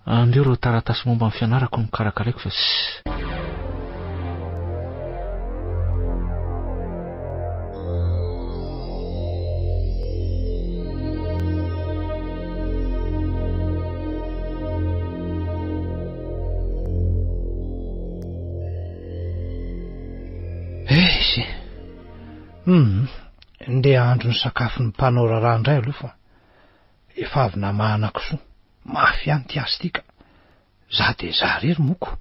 Andreo reo taratasy momba amin'ny fianarako no karakaraiko fa nde andro ny sakafo ny mpanao raharaha indray aloha fa efa avy namahana kisoa mafy ihany ty astika. Za de za rery moko,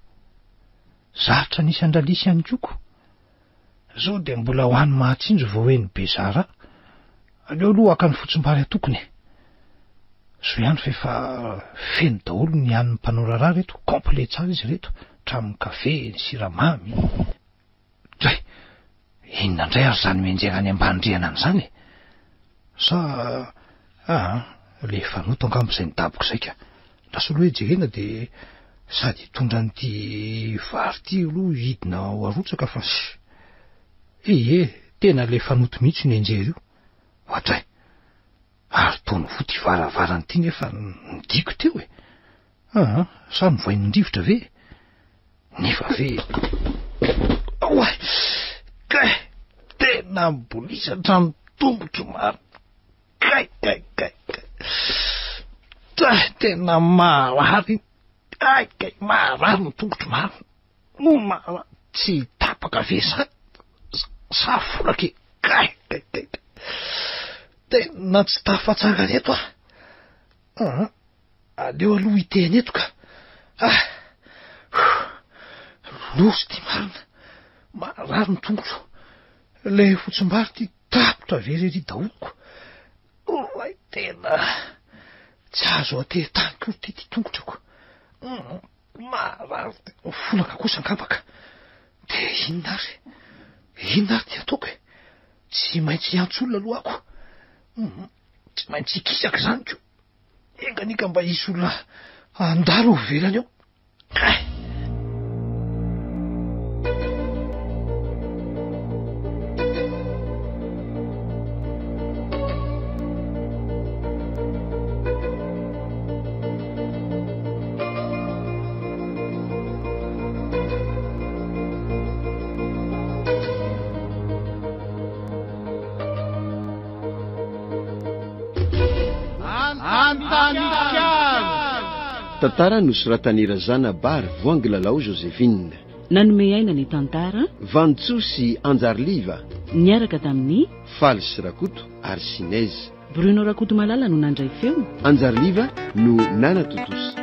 zarotra nisy andralisy ihany koko. Zao de mbola hoany mahatsinjo vao hoe ny bezara. Aleo aloha aka ny fotsim-bary atokony. So ihany fa efa feno daholo ny han'ny mpanao raharaha reto, complet tsara izy reto, tramin'ny kafe, ny siramamy. Dray, inona indray ary zany menjera any ambany-driana an'izany? Sa le fanoto angamba izay nidaboko izay ka. Lasa aloha hoe jerena de sady hitondra an'ity vary ty aloha hidina ho arotsaka fa tena le fanoto mihitsy ny enjery io. Ohatray, ary tony vo ty varavarany ty nefa nidiko teo e. Sa novoainy ndrivotra ve? Nefa ve tena mbolisatra ny tombotro maro. Tena marary. Marary ny tongotro maro. Tsy tapaka ve sa folake. Tena tsy tafatsara reto aleo aloha hiteny eto ka. Losy ty marina. Marary ny tongotro. Le fotsim-bary ty tapotra verery daholoko. Tena tsy azo atery-tany kory ty tongotrako. Marary folaka kosa angambaka. De inona ary ty ataoko e? Tsy maintsy hiantso olona aloha ako. Tsy maintsy hikisaka zany ko. Enganika mba hisy olona andalo ho velany eo. Tantara nosoratany Razana Bary Voangy Lalao Joséphine. Nanome aina ny tantara Vantsoa sy Anjarliva. Niaraka tamin'ny Faly sy Rakoto ary Sinez. Bruno Rakoto Malala no nandray feo. Anjarliva no Nana Totosi.